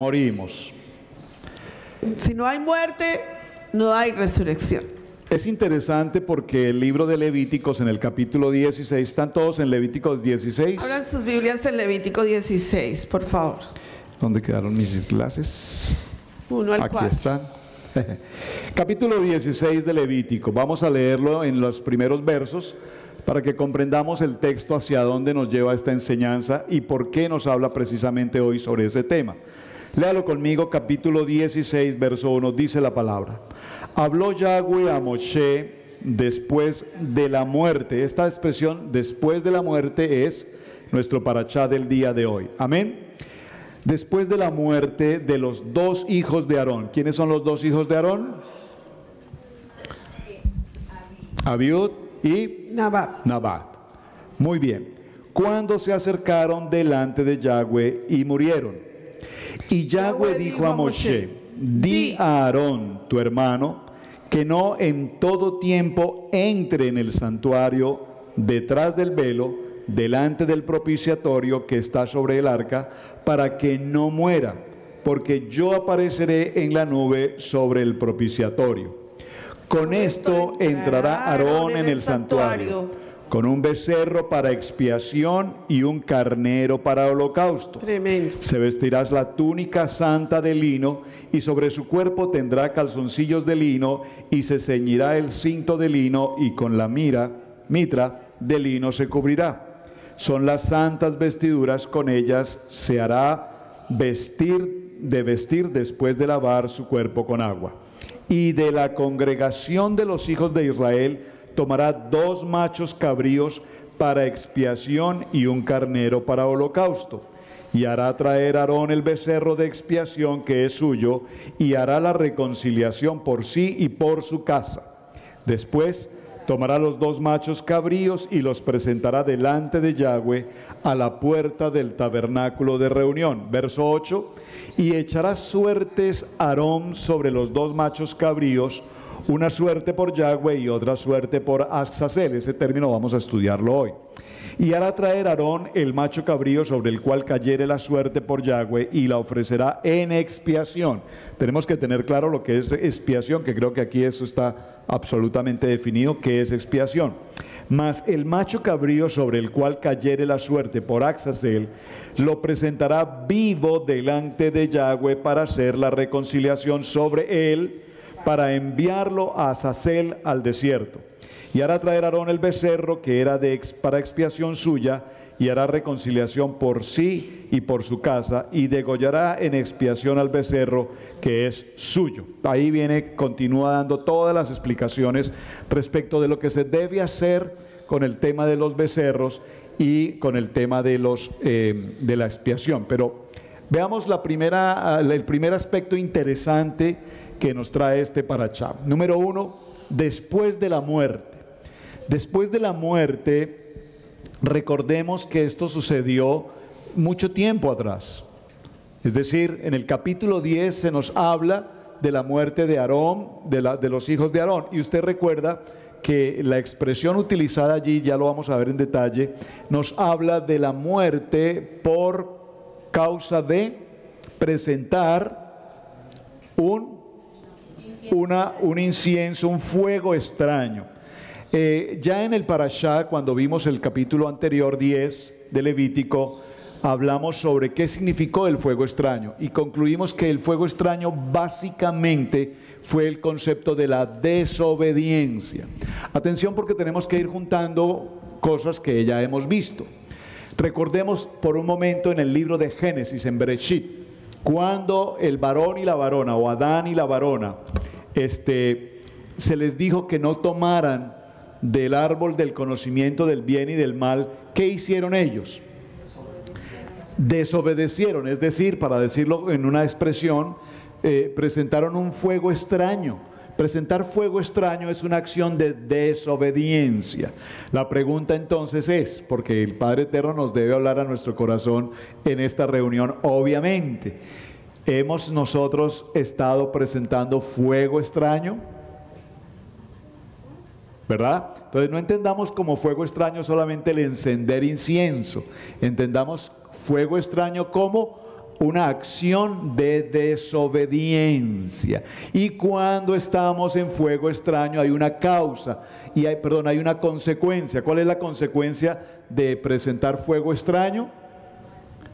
morimos. Si no hay muerte, no hay resurrección. Es interesante porque el libro de Levíticos en el capítulo 16, ¿están todos en Levítico 16? Abran sus Biblias en Levítico 16, por favor. ¿Dónde quedaron mis clases? 1 al Aquí 4. están. Capítulo 16 de Levítico. Vamos a leerlo en los primeros versos para que comprendamos el texto hacia dónde nos lleva esta enseñanza y por qué nos habla precisamente hoy sobre ese tema. Léalo conmigo, capítulo 16, verso 1, dice la palabra. Habló Yahweh a Moshe después de la muerte. Esta expresión, después de la muerte, es nuestro parashá del día de hoy. Amén. Después de la muerte de los dos hijos de Aarón. ¿Quiénes son los dos hijos de Aarón? Abiud y Nabat. Muy bien. Cuando se acercaron delante de Yahweh y murieron. Y Yahweh dijo a Moshe, di a Aarón, tu hermano, que no en todo tiempo entre en el santuario detrás del velo, delante del propiciatorio que está sobre el arca, para que no muera, porque yo apareceré en la nube sobre el propiciatorio. Con esto entrará Aarón en el santuario, con un becerro para expiación y un carnero para holocausto. Tremendo. Se vestirá la túnica santa de lino, y sobre su cuerpo tendrá calzoncillos de lino, y se ceñirá el cinto de lino, y con la mitra de lino se cubrirá. Son las santas vestiduras, con ellas se hará vestir después de lavar su cuerpo con agua. Y de la congregación de los hijos de Israel tomará 2 machos cabríos para expiación y un carnero para holocausto. Y hará traer Aarón el becerro de expiación que es suyo, y hará la reconciliación por sí y por su casa. Después tomará los 2 machos cabríos y los presentará delante de Yahweh a la puerta del tabernáculo de reunión. Verso 8. Y echará suertes Aarón sobre los 2 machos cabríos, una suerte por Yahweh y otra suerte por Azazel. Ese término vamos a estudiarlo hoy. Y hará traer Aarón el macho cabrío sobre el cual cayere la suerte por Yahweh, y la ofrecerá en expiación. Tenemos que tener claro lo que es expiación, que creo que aquí eso está absolutamente definido, qué es expiación. Mas el macho cabrío sobre el cual cayere la suerte por Azazel, lo presentará vivo delante de Yahweh para hacer la reconciliación sobre él, para enviarlo a Azazel al desierto. Y hará traer Aarón el becerro que era para expiación suya, y hará reconciliación por sí y por su casa, y degollará en expiación al becerro que es suyo. Ahí continúa dando todas las explicaciones respecto de lo que se debe hacer con el tema de los becerros y con el tema de la expiación. Pero veamos el primer aspecto interesante que nos trae este parashá. Número 1, después de la muerte. Después de la muerte, recordemos que esto sucedió mucho tiempo atrás. Es decir, en el capítulo 10 se nos habla de la muerte de Aarón, de los hijos de Aarón. Y usted recuerda que la expresión utilizada allí, ya lo vamos a ver en detalle, nos habla de la muerte por causa de presentar un incienso, un fuego extraño. Ya en el parashá, cuando vimos el capítulo anterior 10 de Levítico, hablamos sobre qué significó el fuego extraño y concluimos que el fuego extraño básicamente fue el concepto de la desobediencia. Atención, porque tenemos que ir juntando cosas que ya hemos visto. Recordemos por un momento en el libro de Génesis, en Bereshit, cuando el varón y la varona, o Adán y la varona, se les dijo que no tomaran del árbol del conocimiento del bien y del mal. ¿Qué hicieron ellos? Desobedecieron, es decir, para decirlo en una expresión, presentaron un fuego extraño. Presentar fuego extraño es una acción de desobediencia. La pregunta entonces es, porque el Padre Eterno nos debe hablar a nuestro corazón en esta reunión, obviamente, ¿hemos nosotros estado presentando fuego extraño? ¿Verdad? Entonces no entendamos como fuego extraño solamente el encender incienso, entendamos fuego extraño como una acción de desobediencia. Y cuando estamos en fuego extraño hay una causa, y hay una consecuencia. ¿Cuál es la consecuencia de presentar fuego extraño?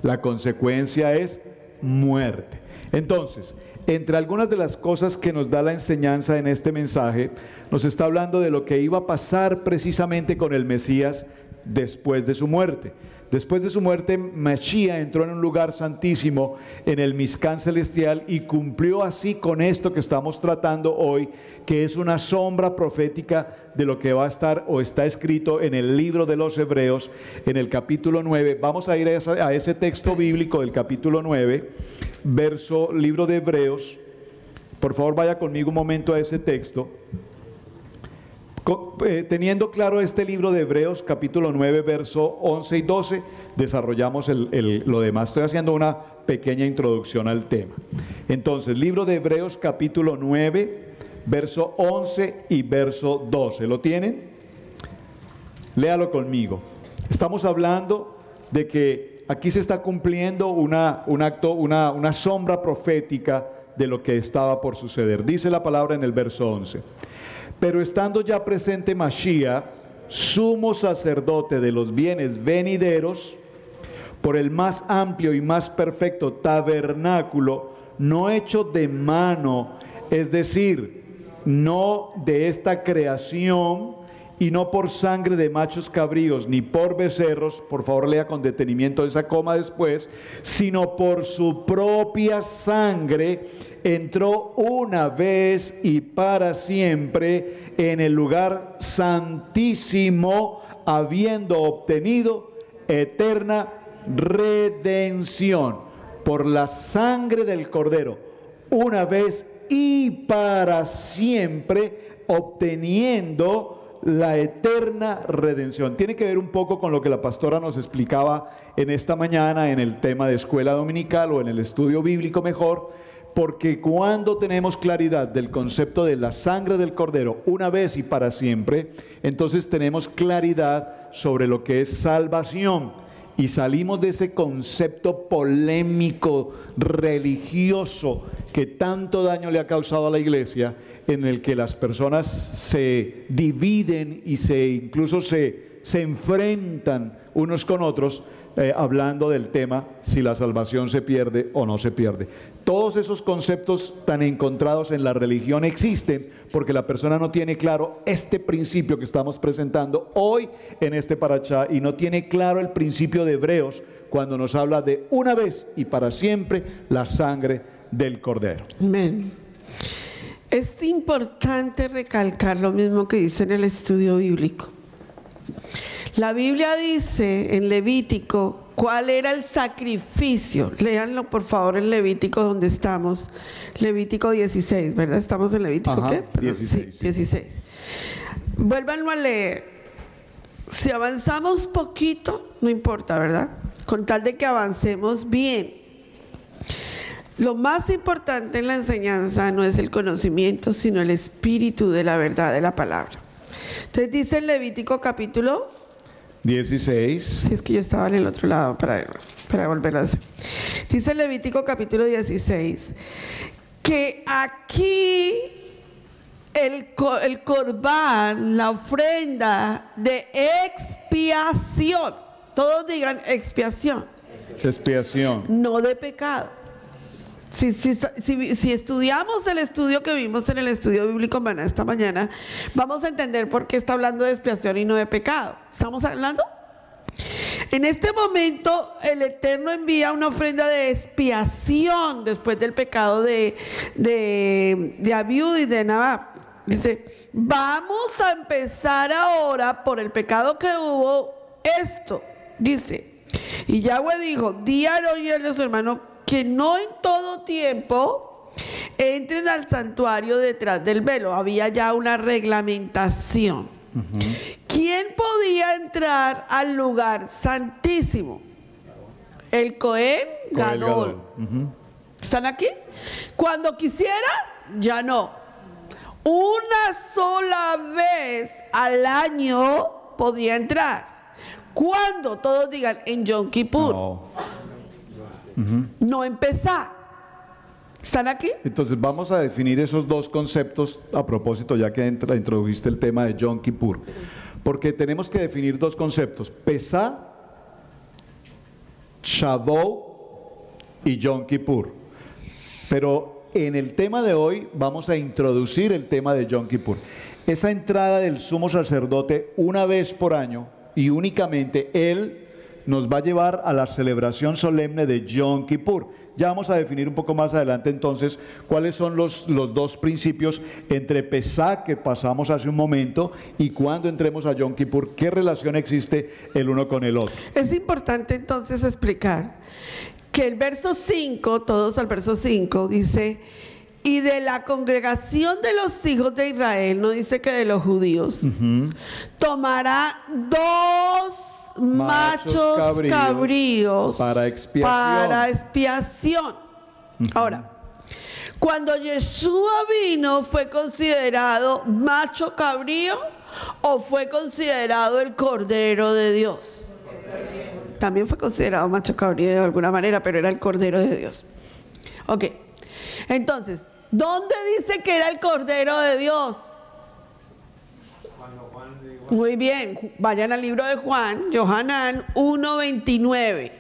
La consecuencia es muerte. Entonces, entre algunas de las cosas que nos da la enseñanza en este mensaje, nos está hablando de lo que iba a pasar precisamente con el Mesías después de su muerte. Después de su muerte, Mashiach entró en un lugar santísimo, en el Mishkan celestial, y cumplió así con esto que estamos tratando hoy, que es una sombra profética de lo que va a estar o está escrito en el libro de los Hebreos, en el capítulo 9. Vamos a ir a ese texto bíblico del capítulo 9, libro de Hebreos. Por favor, vaya conmigo un momento a ese texto. Teniendo claro este libro de Hebreos, capítulo 9, verso 11 y 12, desarrollamos lo demás. Estoy haciendo una pequeña introducción al tema. Entonces, libro de Hebreos, capítulo 9, verso 11 y verso 12. ¿Lo tienen? Léalo conmigo. Estamos hablando de que aquí se está cumpliendo una sombra profética de lo que estaba por suceder. Dice la palabra en el verso 11. Pero estando ya presente Mashiach, sumo sacerdote de los bienes venideros, por el más amplio y más perfecto tabernáculo, no hecho de mano, es decir, no de esta creación, y no por sangre de machos cabríos, ni por becerros, por favor lea con detenimiento esa coma después, sino por su propia sangre, entró una vez y para siempre en el lugar santísimo, habiendo obtenido eterna redención por la sangre del Cordero, una vez y para siempre, obteniendo la eterna redención. Tiene que ver un poco con lo que la pastora nos explicaba en esta mañana en el tema de escuela dominical, o en el estudio bíblico mejor, porque cuando tenemos claridad del concepto de la sangre del Cordero una vez y para siempre, entonces tenemos claridad sobre lo que es salvación, y salimos de ese concepto polémico, religioso, que tanto daño le ha causado a la iglesia, en el que las personas se dividen y incluso se enfrentan unos con otros, hablando del tema si la salvación se pierde o no se pierde. Todos esos conceptos tan encontrados en la religión existen porque la persona no tiene claro este principio que estamos presentando hoy en este parashá, y no tiene claro el principio de Hebreos cuando nos habla de una vez y para siempre la sangre del Cordero. Amén. Es importante recalcar lo mismo que dice en el estudio bíblico. La Biblia dice en Levítico cuál era el sacrificio. Léanlo por favor en Levítico donde estamos. Levítico 16, ¿verdad? ¿Estamos en Levítico? Ajá, ¿qué? 16. Sí, 16. Vuélvanlo a leer. Si avanzamos poquito, no importa, ¿verdad? Con tal de que avancemos bien. Lo más importante en la enseñanza no es el conocimiento, sino el espíritu de la verdad de la palabra. Entonces dice en Levítico capítulo 16. Si es que yo estaba en el otro lado para volver a hacer. Dice en Levítico capítulo 16 que aquí el corbán, la ofrenda de expiación, todos digan expiación. Expiación. No de pecado. Si estudiamos el estudio que vimos en el estudio bíblico Maná esta mañana, vamos a entender por qué está hablando de expiación y no de pecado. ¿Estamos hablando? En este momento el Eterno envía una ofrenda de expiación después del pecado de Abiud y de Nadab. Dice, vamos a empezar ahora por el pecado que hubo esto. Dice, y Yahweh dijo, di a Aarón y a su hermano que no en todo tiempo entren al santuario detrás del velo. Había ya una reglamentación. ¿Quién podía entrar al lugar santísimo? El Cohen Gadol. ¿Están aquí? Cuando quisiera, ya no. Una sola vez al año podía entrar. ¿Cuándo? Todos digan, en Yom Kippur. No. no en Pesá. ¿Están aquí? Entonces vamos a definir esos dos conceptos a propósito, ya que introdujiste el tema de Yom Kippur. Porque tenemos que definir dos conceptos: Pesá, Shavuot y Yom Kippur. Pero en el tema de hoy vamos a introducir el tema de Yom Kippur. Esa entrada del sumo sacerdote una vez por año, y únicamente él nos va a llevar a la celebración solemne de Yom Kippur. Ya vamos a definir un poco más adelante entonces cuáles son los dos principios entre Pesá, que pasamos hace un momento, y cuando entremos a Yom Kippur, qué relación existe el uno con el otro. Es importante entonces explicar que el verso 5, todos al verso 5, dice: y de la congregación de los hijos de Israel, no dice que de los judíos, tomará 2 machos cabríos para expiación. Ahora, cuando Yeshua vino, ¿fue considerado macho cabrío o fue considerado el Cordero de Dios? También fue considerado macho cabrío de alguna manera, pero era el Cordero de Dios. Ok, entonces, ¿dónde dice que era el Cordero de Dios? Muy bien, vayan al libro de Juan, Yohanan 1:29.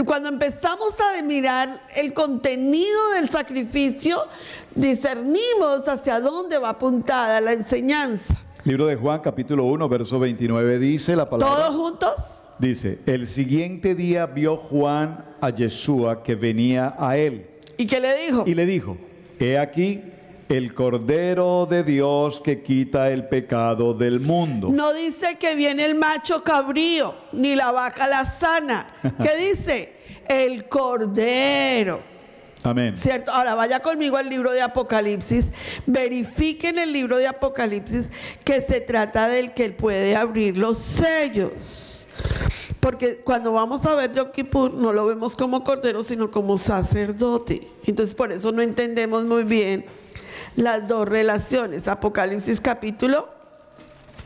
Cuando empezamos a mirar el contenido del sacrificio, discernimos hacia dónde va apuntada la enseñanza. Libro de Juan, capítulo 1, verso 29, dice la palabra. ¿Todos juntos? Dice: el siguiente día vio Juan a Yeshua que venía a él. ¿Y qué le dijo? Y le dijo: he aquí el Cordero de Dios que quita el pecado del mundo. No dice que viene el macho cabrío, ni la vaca lazana. ¿Qué dice? El Cordero. Amén. ¿Cierto? Ahora vaya conmigo al libro de Apocalipsis. Verifiquen el libro de Apocalipsis que se trata del que puede abrir los sellos. Porque cuando vamos a ver Yom Kippur no lo vemos como cordero, sino como sacerdote. Entonces por eso no entendemos muy bien las dos relaciones. Apocalipsis capítulo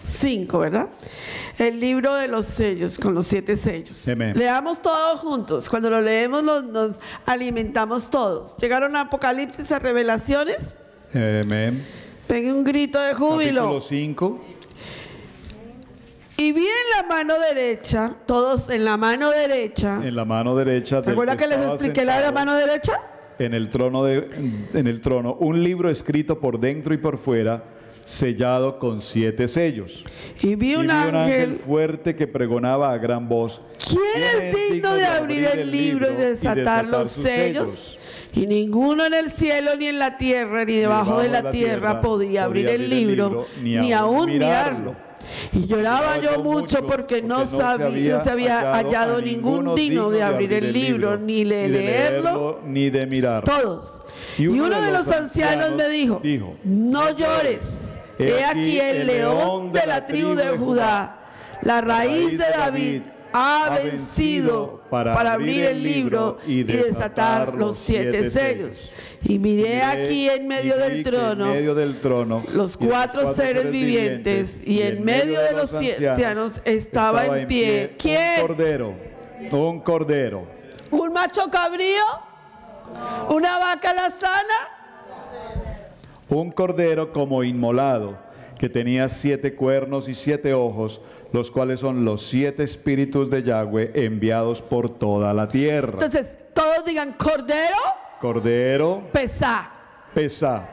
5, ¿verdad? El libro de los sellos, con los 7 sellos. Amén. Leamos todos juntos. Cuando lo leemos nos alimentamos todos. ¿Llegaron a Apocalipsis, a Revelaciones? Amén. Pegue un grito de júbilo. Capítulo 5. Y vi en la mano derecha, todos en la mano derecha. En la mano derecha. ¿Se acuerdan que les expliqué la de la mano derecha? En el trono, un libro escrito por dentro y por fuera, sellado con 7 sellos. Y vi un ángel fuerte que pregonaba a gran voz: ¿quién es digno de abrir el libro y desatar los sellos? Y ninguno en el cielo, ni en la tierra, ni debajo de la tierra podía abrir el libro, ni aún mirarlo. Y lloraba yo mucho porque no se había hallado ninguno digno de abrir el libro, ni de leerlo, ni de mirarlo. Todos. Y uno de los ancianos me dijo: no llores, he aquí el león de la tribu de Judá, la raíz de David, ha vencido para abrir el libro y desatar los 7 sellos. Y miré aquí en medio del trono los 4 seres vivientes, y en medio de los ancianos estaba en pie. ¿Quién? Un cordero. ¿Un macho cabrío? ¿Una vaca lazana? Un cordero como inmolado, que tenía 7 cuernos y 7 ojos, los cuales son los 7 espíritus de Yahweh enviados por toda la tierra. Entonces, todos digan: cordero. Cordero. Pesá. Pesá.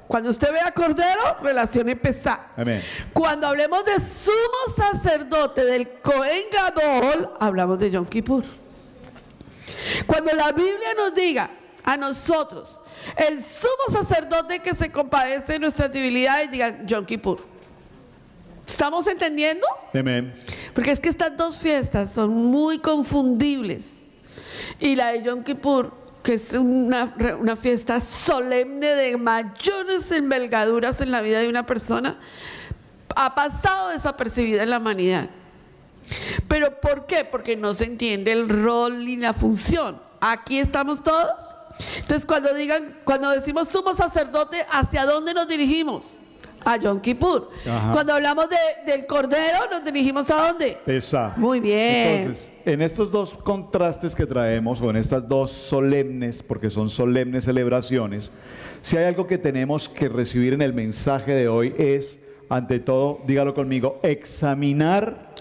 Cuando usted vea cordero, relacione Pesá. Amén. Cuando hablemos de sumo sacerdote del Cohen Gadol, hablamos de Yom Kippur. Cuando la Biblia nos diga a nosotros, el sumo sacerdote que se compadece de nuestras debilidades, digan Yom Kippur. ¿Estamos entendiendo? Amén. Porque es que estas dos fiestas son muy confundibles. Y la de Yom Kippur, que es una fiesta solemne de mayores envergaduras en la vida de una persona, ha pasado desapercibida en la humanidad. ¿Pero por qué? Porque no se entiende el rol ni la función. Aquí estamos todos. Entonces cuando decimos sumo sacerdote, ¿hacia dónde nos dirigimos? a Yom Kippur. Ajá. Cuando hablamos del Cordero, ¿nos dirigimos a dónde? Exacto. Muy bien. Entonces, en estos dos contrastes que traemos, o en estas dos solemnes, porque son solemnes celebraciones, si hay algo que tenemos que recibir en el mensaje de hoy es, ante todo, dígalo conmigo, examinar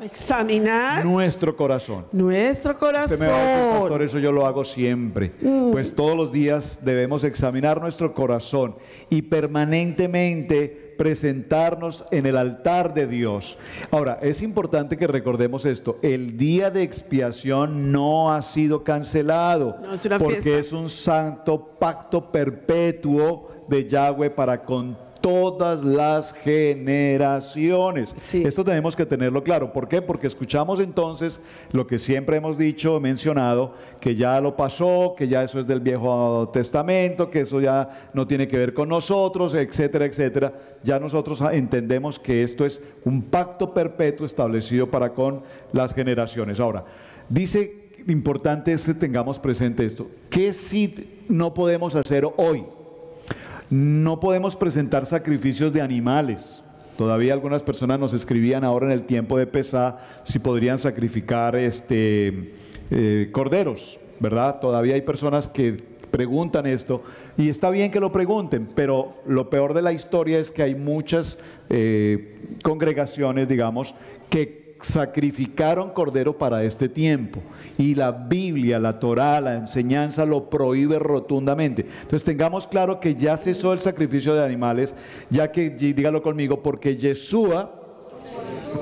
nuestro corazón. Nuestro corazón. Usted me va a decir, pastor, eso yo lo hago siempre. Pues todos los días debemos examinar nuestro corazón y permanentemente presentarnos en el altar de Dios. Ahora, es importante que recordemos esto: el día de expiación no ha sido cancelado, no, es una porque fiesta. es un santo pacto perpetuo de Yahweh para con todas las generaciones. Sí. Esto tenemos que tenerlo claro. ¿Por qué? Porque escuchamos entonces lo que siempre hemos dicho, mencionado, que ya lo pasó, que ya eso es del Viejo Testamento, que eso ya no tiene que ver con nosotros, etcétera, etcétera. Ya nosotros entendemos que esto es un pacto perpetuo establecido para con las generaciones. Ahora, dice, importante es que tengamos presente esto. ¿Qué sí no podemos hacer hoy? No podemos presentar sacrificios de animales. Todavía algunas personas nos escribían ahora en el tiempo de Pesá si podrían sacrificar corderos, ¿verdad? Todavía hay personas que preguntan esto y está bien que lo pregunten, pero lo peor de la historia es que hay muchas congregaciones, digamos, que sacrificaron cordero para este tiempo, y la Biblia, la Torá, la enseñanza lo prohíbe rotundamente. Entonces tengamos claro que ya cesó el sacrificio de animales, ya que, dígalo conmigo, porque Yeshua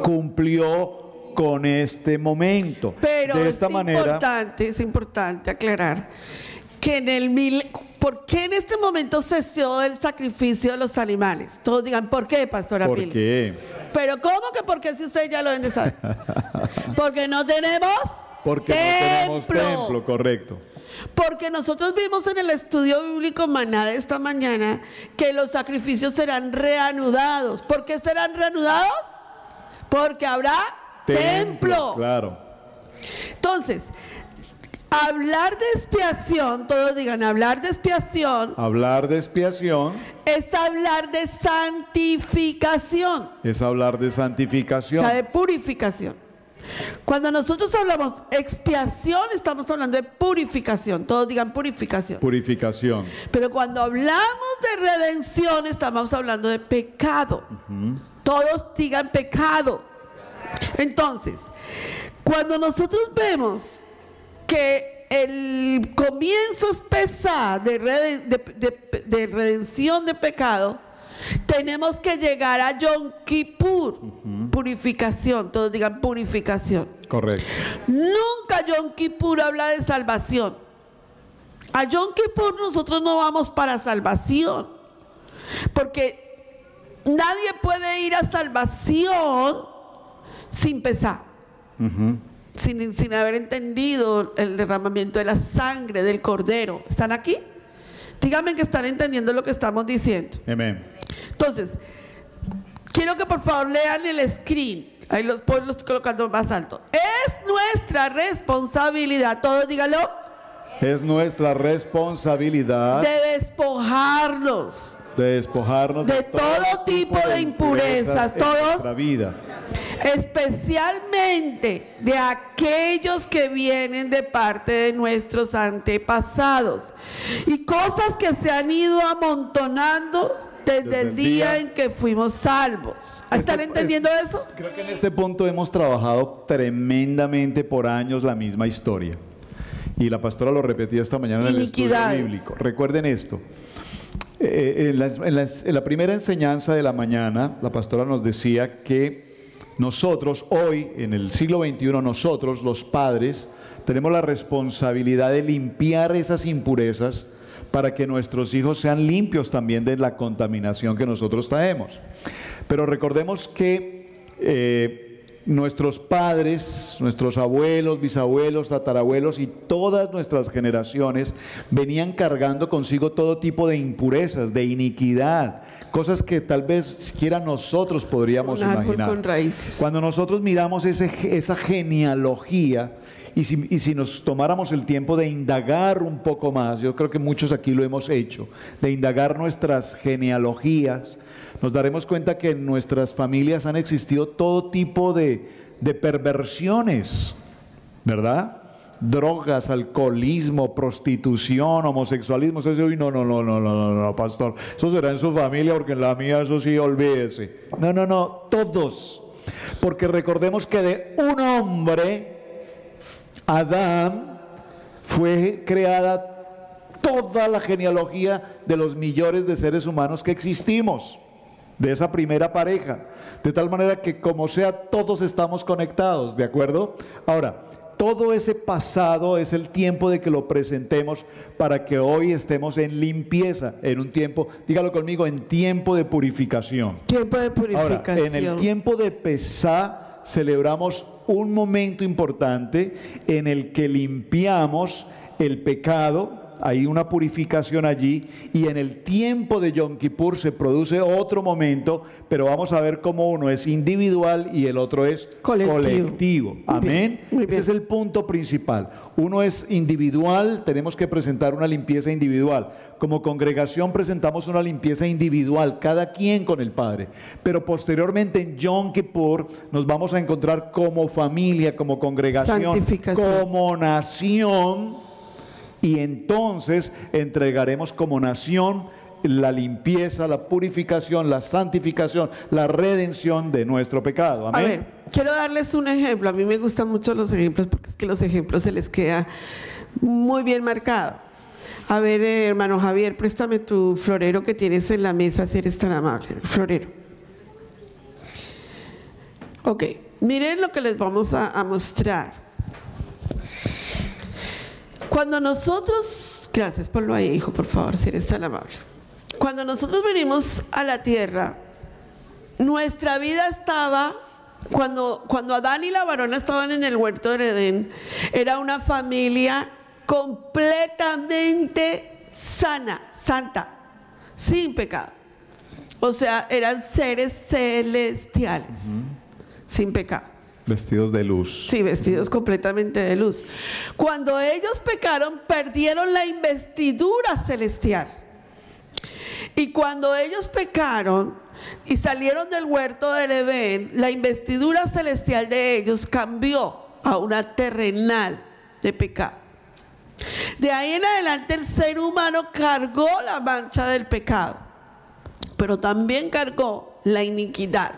cumplió con este momento. Pero de esta manera es importante aclarar que ¿por qué en este momento cesó el sacrificio de los animales? Todos digan, ¿por qué, pastora Pili? ¿por qué? Pero ¿cómo que por qué, si ustedes ya lo deben de saber? Porque no tenemos Porque templo. no tenemos templo, correcto. Porque nosotros vimos en el estudio bíblico Maná de esta mañana que los sacrificios serán reanudados. ¿Por qué serán reanudados? Porque habrá templo. Claro. Entonces, hablar de expiación, todos digan, hablar de expiación. Hablar de expiación Es hablar de santificación. es hablar de santificación. O sea, de purificación. Cuando nosotros hablamos expiación, estamos hablando de purificación. Todos digan purificación. Purificación. Pero cuando hablamos de redención, estamos hablando de pecado. Todos digan pecado. Entonces, cuando nosotros vemos que el comienzo es Pesá de redención de pecado, tenemos que llegar a Yom Kippur, purificación. Todos digan purificación. Correcto. Nunca Yom Kippur habla de salvación. A Yom Kippur nosotros no vamos para salvación, porque nadie puede ir a salvación sin Pesá. Sin haber entendido el derramamiento de la sangre del Cordero. ¿Están aquí? Díganme que están entendiendo lo que estamos diciendo. Amén. Entonces, quiero que por favor lean el screen. Ahí los colocando más alto. Es nuestra responsabilidad, todos díganlo, Es nuestra responsabilidad de despojarnos de despojarnos de todo tipo de impurezas, en todos, nuestra vida. especialmente de aquellos que vienen de parte de nuestros antepasados y cosas que se han ido amontonando desde el día en que fuimos salvos. ¿Están entendiendo eso? Creo que en este punto hemos trabajado tremendamente por años la misma historia. Y la pastora lo repetía esta mañana en el estudio bíblico. Recuerden esto. En la primera enseñanza de la mañana, la pastora nos decía que nosotros hoy, en el siglo XXI, nosotros los padres tenemos la responsabilidad de limpiar esas impurezas para que nuestros hijos sean limpios también de la contaminación que nosotros traemos. Pero recordemos que nuestros padres, nuestros abuelos, bisabuelos, tatarabuelos y todas nuestras generaciones venían cargando consigo todo tipo de impurezas, de iniquidad, cosas que tal vez siquiera nosotros podríamos imaginar. Con raíces. Cuando nosotros miramos esa genealogía Y si nos tomáramos el tiempo de indagar un poco más, yo creo que muchos aquí lo hemos hecho, de indagar nuestras genealogías, nos daremos cuenta que en nuestras familias han existido todo tipo de perversiones, ¿verdad? Drogas, alcoholismo, prostitución, homosexualismo. Usted dice, uy, no, pastor, eso será en su familia, porque en la mía eso sí, olvídese. No, todos. Porque recordemos que de un hombre, Adán, fue creada toda la genealogía de los millones de seres humanos que existimos, de esa primera pareja, de tal manera que como sea todos estamos conectados, ¿de acuerdo? Ahora, todo ese pasado es el tiempo de que lo presentemos para que hoy estemos en limpieza, en un tiempo, dígalo conmigo, en tiempo de purificación. Tiempo de purificación. Ahora, en el tiempo de Pesá celebramos un momento importante en el que limpiamos el pecado. Hay una purificación allí, y en el tiempo de Yom Kippur se produce otro momento, pero vamos a ver cómo uno es individual y el otro es colectivo. Amén. Ese es el punto principal. Uno es individual, tenemos que presentar una limpieza individual. Como congregación presentamos una limpieza individual, cada quien con el Padre. Pero posteriormente en Yom Kippur nos vamos a encontrar como familia, como congregación, como nación. Y entonces entregaremos como nación la limpieza, la purificación, la santificación, la redención de nuestro pecado. Amén. A ver, quiero darles un ejemplo. A mí me gustan mucho los ejemplos porque es que los ejemplos se les queda muy bien marcados. A ver, hermano Javier, préstame tu florero que tienes en la mesa, si eres tan amable. El florero. Ok, miren lo que les vamos a mostrar. Cuando nosotros, gracias, ponlo ahí, hijo, por favor, si eres tan amable. Cuando nosotros venimos a la tierra, nuestra vida estaba, cuando Adán y la varona estaban en el huerto del Edén, era una familia completamente sana, santa, sin pecado. O sea, eran seres celestiales, sin pecado. Vestidos de luz. Sí, vestidos completamente de luz. Cuando ellos pecaron, perdieron la investidura celestial. Y cuando ellos pecaron y salieron del huerto del Edén, la investidura celestial de ellos cambió a una terrenal de pecado. De ahí en adelante el ser humano cargó la mancha del pecado, pero también cargó la iniquidad.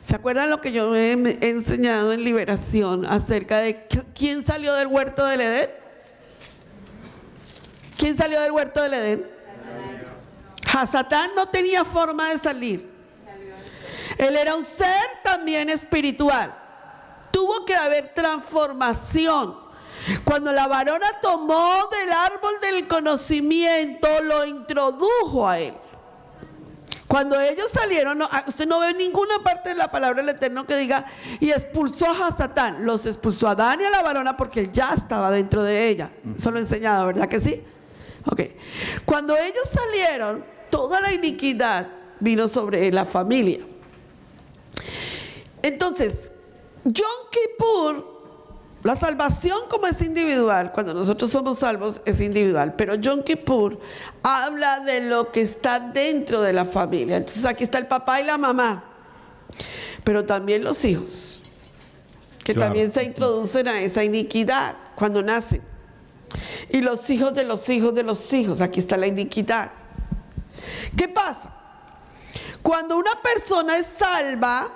¿Se acuerdan lo que yo he enseñado en liberación acerca de quién salió del huerto del Edén? ¿Quién salió del huerto del Edén? Satán no tenía forma de salir. Él era un ser también espiritual. Tuvo que haber transformación. Cuando la varona tomó del árbol del conocimiento, lo introdujo a él. Cuando ellos salieron, usted no ve ninguna parte de la palabra del Eterno que diga y expulsó a Satán. Los expulsó a Adán y a la varona porque él ya estaba dentro de ella. Eso lo he enseñado, ¿verdad que sí? Ok. Cuando ellos salieron, toda la iniquidad vino sobre la familia. Entonces, Yom Kippur, la salvación como es individual, cuando nosotros somos salvos es individual, pero Yom Kippur habla de lo que está dentro de la familia. Entonces aquí está el papá y la mamá, pero también los hijos, que también se introducen a esa iniquidad cuando nacen. Y los hijos de los hijos de los hijos, aquí está la iniquidad. ¿Qué pasa? Cuando una persona es salva,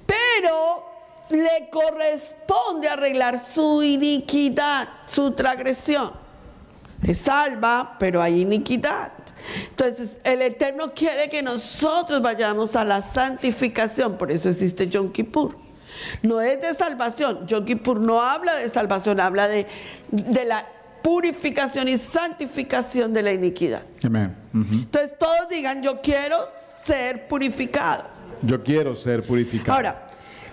pero le corresponde arreglar su iniquidad, su transgresión. Es salva, pero hay iniquidad. Entonces, el Eterno quiere que nosotros vayamos a la santificación. Por eso existe Yom Kippur. No es de salvación. Yom Kippur no habla de salvación, habla de la purificación y santificación de la iniquidad. Amén. Entonces, todos digan, yo quiero ser purificado. Yo quiero ser purificado. Ahora,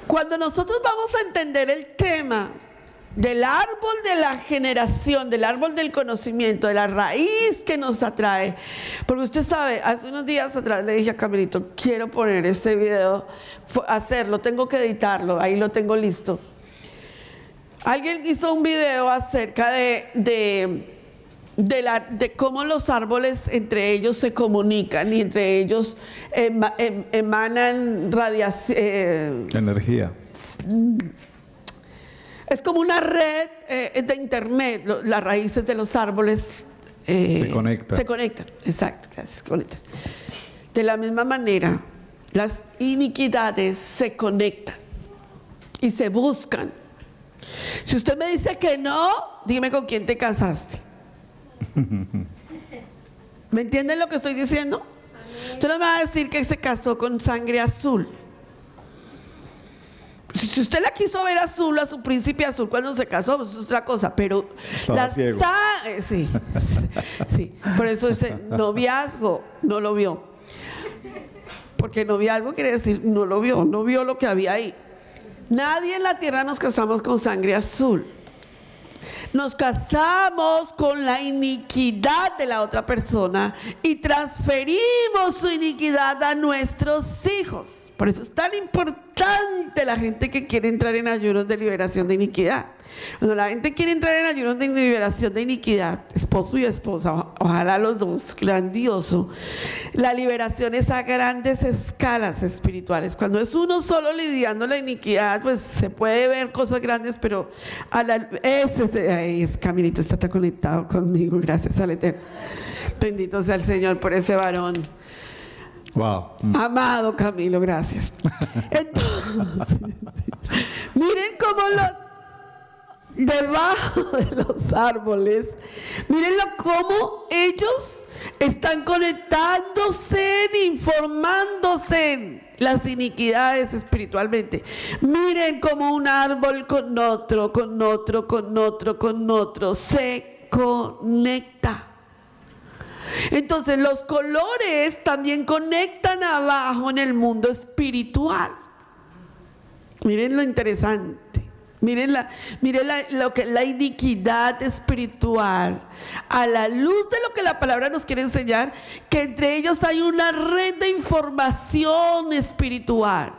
cuando nosotros vamos a entender el tema del árbol de la generación, del árbol del conocimiento, de la raíz que nos atrae. Porque usted sabe, hace unos días atrás le dije a Camilito, quiero poner este video, hacerlo, tengo que editarlo, ahí lo tengo listo. Alguien hizo un video acerca de cómo los árboles entre ellos se comunican y entre ellos emanan radiación, energía. Es como una red de internet, las raíces de los árboles se conectan. Se conectan, exacto, se conectan. De la misma manera, las iniquidades se conectan y se buscan. Si usted me dice que no, dígame con quién te casaste. ¿Me entienden lo que estoy diciendo? Usted no me va a decir que se casó con sangre azul. Si usted la quiso ver azul, a su príncipe azul cuando se casó, pues es otra cosa, pero estaba ciego. Sí, sí, por eso ese noviazgo no lo vio. Porque noviazgo quiere decir no lo vio, no vio lo que había ahí. Nadie en la tierra nos casamos con sangre azul. Nos casamos con la iniquidad de la otra persona y transferimos su iniquidad a nuestros hijos. Por eso es tan importante la gente que quiere entrar en ayunos de liberación de iniquidad. Cuando la gente quiere entrar en ayunos de liberación de iniquidad, esposo y esposa, ojalá los dos, grandioso. La liberación es a grandes escalas espirituales. Cuando es uno solo lidiando la iniquidad, pues se puede ver cosas grandes, pero Camilito está conectado conmigo, gracias al Eterno. Bendito sea el Señor por ese varón. Wow. Amado Camilo, gracias. Entonces, miren cómo debajo de los árboles, mírenlo cómo ellos están conectándose, informándose las iniquidades espiritualmente. Miren cómo un árbol con otro, con otro, con otro, con otro se conecta. Entonces los colores también conectan abajo en el mundo espiritual. Miren lo interesante. Miren lo que la iniquidad espiritual, a la luz de lo que la palabra nos quiere enseñar, que entre ellos hay una red de información espiritual.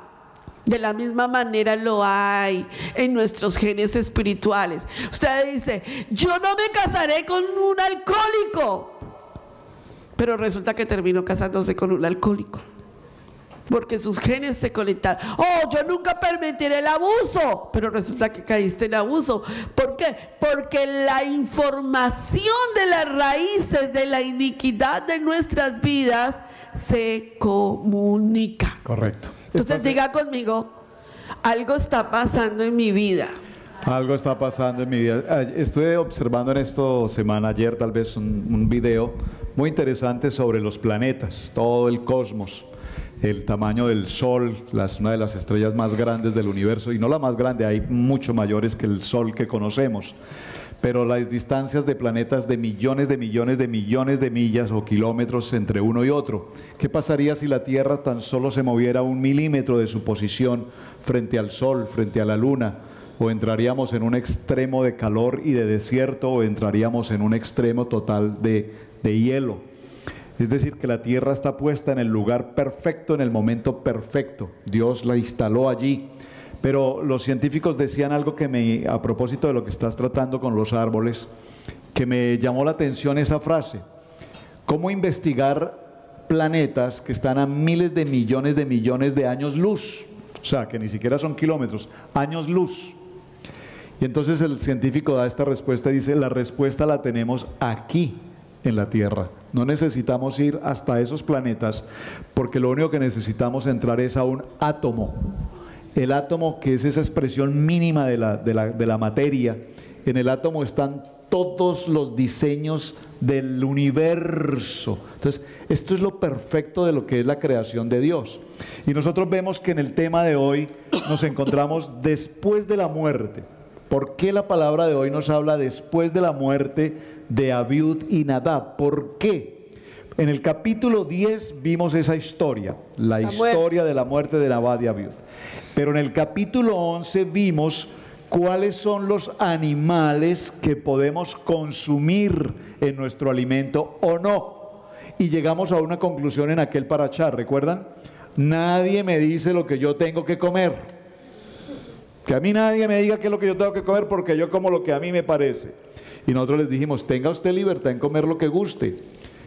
De la misma manera lo hay en nuestros genes espirituales. Usted dice, yo no me casaré con un alcohólico, pero resulta que terminó casándose con un alcohólico. Porque sus genes se conectaron. Oh, yo nunca permitiré el abuso, pero resulta que caíste en abuso. ¿Por qué? Porque la información de las raíces de la iniquidad de nuestras vidas se comunica. Correcto. Entonces diga conmigo, algo está pasando en mi vida. Algo está pasando en mi vida. Estuve observando en esta semana, ayer tal vez, un video muy interesante sobre los planetas, todo el cosmos. El tamaño del Sol, una de las estrellas más grandes del universo, y no la más grande, hay mucho mayores que el Sol que conocemos, pero las distancias de planetas de millones de millones de millones de millas o kilómetros entre uno y otro. ¿Qué pasaría si la Tierra tan solo se moviera 1 milímetro de su posición frente al Sol, frente a la Luna? ¿O entraríamos en un extremo de calor y de desierto, o entraríamos en un extremo total de hielo? Es decir, que la tierra está puesta en el lugar perfecto, en el momento perfecto. Dios la instaló allí. Pero los científicos decían algo a propósito de lo que estás tratando con los árboles, que me llamó la atención esa frase. ¿Cómo investigar planetas que están a miles de millones de años luz? O sea, que ni siquiera son kilómetros, años luz. Y entonces el científico da esta respuesta y dice, la respuesta la tenemos aquí, en la Tierra. No necesitamos ir hasta esos planetas, porque lo único que necesitamos entrar es a un átomo. El átomo, que es esa expresión mínima de la materia. En el átomo están todos los diseños del universo. Entonces, esto es lo perfecto de lo que es la creación de Dios. Y nosotros vemos que en el tema de hoy nos encontramos después de la muerte. ¿Por qué la palabra de hoy nos habla después de la muerte de Abiud y Nadab? ¿Por qué? En el capítulo 10 vimos esa historia, la historia de la muerte de Nadab y Abiud. Pero en el capítulo 11 vimos cuáles son los animales que podemos consumir en nuestro alimento o no. Y llegamos a una conclusión en aquel parachá, ¿recuerdan? Nadie me dice lo que yo tengo que comer. Que a mí nadie me diga qué es lo que yo tengo que comer, porque yo como lo que a mí me parece. Y nosotros les dijimos, tenga usted libertad en comer lo que guste,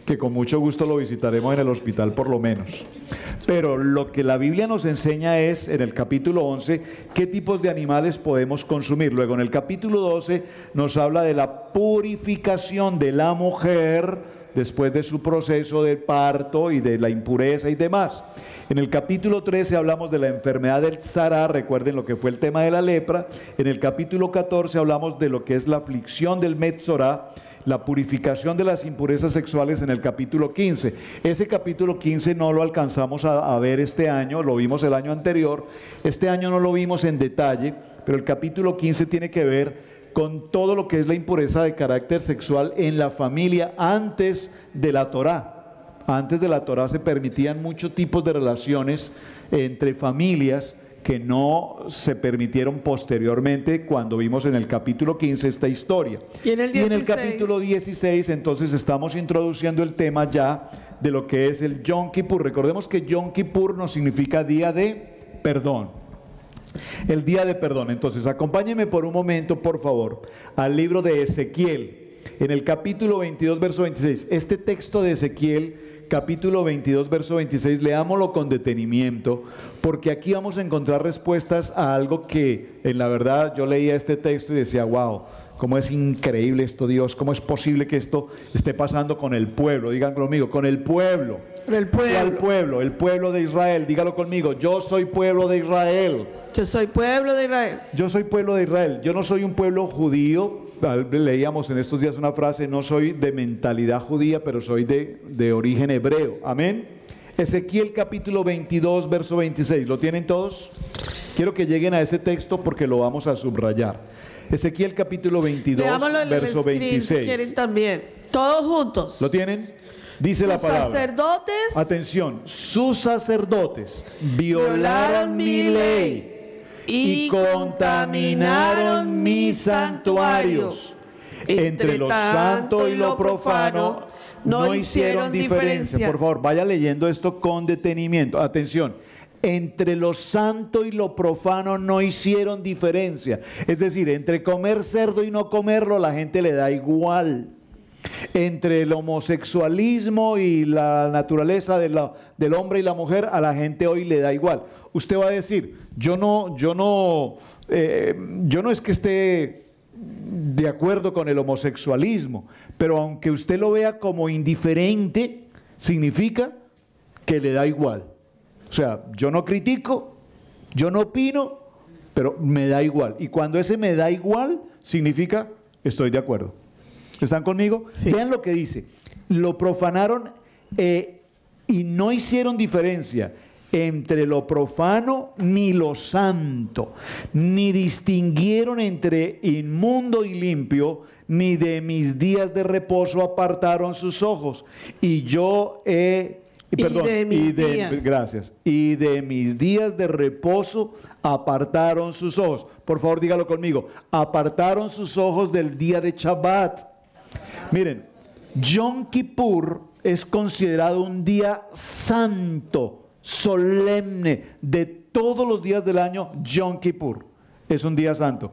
que con mucho gusto lo visitaremos en el hospital por lo menos. Pero lo que la Biblia nos enseña es, en el capítulo 11, qué tipos de animales podemos consumir. Luego en el capítulo 12 nos habla de la purificación de la mujer después de su proceso de parto y de la impureza y demás. En el capítulo 13 hablamos de la enfermedad del tzará, recuerden lo que fue el tema de la lepra. En el capítulo 14 hablamos de lo que es la aflicción del metzorá, la purificación de las impurezas sexuales en el capítulo 15. Ese capítulo 15 no lo alcanzamos a ver este año, lo vimos el año anterior. Este año no lo vimos en detalle, pero el capítulo 15 tiene que ver con todo lo que es la impureza de carácter sexual en la familia antes de la Torá. Antes de la Torá se permitían muchos tipos de relaciones entre familias que no se permitieron posteriormente cuando vimos en el capítulo 15 esta historia. Y en el capítulo 16 entonces estamos introduciendo el tema ya de lo que es el Yom Kippur. Recordemos que Yom Kippur nos significa día de perdón. El día de perdón. Entonces acompáñenme por un momento, por favor, al libro de Ezequiel, en el capítulo 22, verso 26. Este texto de Ezequiel, capítulo 22, verso 26, leámoslo con detenimiento, porque aquí vamos a encontrar respuestas a algo que, en la verdad, yo leía este texto y decía, wow, cómo es increíble esto, Dios, cómo es posible que esto esté pasando con el pueblo. Díganlo conmigo, con el pueblo. El pueblo. ¿Cuál pueblo? El pueblo de Israel. Dígalo conmigo, yo soy pueblo de Israel. Yo soy pueblo de Israel. Yo soy pueblo de Israel. Yo no soy un pueblo judío. Leíamos en estos días una frase, no soy de mentalidad judía, pero soy de origen hebreo. Amén. Ezequiel capítulo 22, verso 26. ¿Lo tienen todos? Quiero que lleguen a ese texto porque lo vamos a subrayar. Ezequiel capítulo 22, verso 26. Si quieren también. Todos juntos. ¿Lo tienen? Dice la palabra. Sus sacerdotes. Atención. Sus sacerdotes violaron mi ley y contaminaron mis santuarios. Entre lo santo y lo profano no hicieron diferencia. Por favor, vaya leyendo esto con detenimiento. Atención. Entre lo santo y lo profano no hicieron diferencia. Es decir, entre comer cerdo y no comerlo, la gente le da igual. Entre el homosexualismo y la naturaleza del hombre y la mujer, a la gente hoy le da igual. Usted va a decir, yo no es que esté de acuerdo con el homosexualismo, pero aunque usted lo vea como indiferente, significa que le da igual. O sea, yo no critico, yo no opino, pero me da igual. Y cuando ese me da igual, significa estoy de acuerdo. ¿Están conmigo? Sí. Vean lo que dice. Lo profanaron y no hicieron diferencia entre lo profano ni lo santo, ni distinguieron entre inmundo y limpio, ni de mis días de reposo apartaron sus ojos. Y yo gracias. Y de mis días de reposo apartaron sus ojos. Por favor, dígalo conmigo. Apartaron sus ojos del día de Shabbat. Miren, Yom Kippur es considerado un día santo, solemne. De todos los días del año, Yom Kippur es un día santo.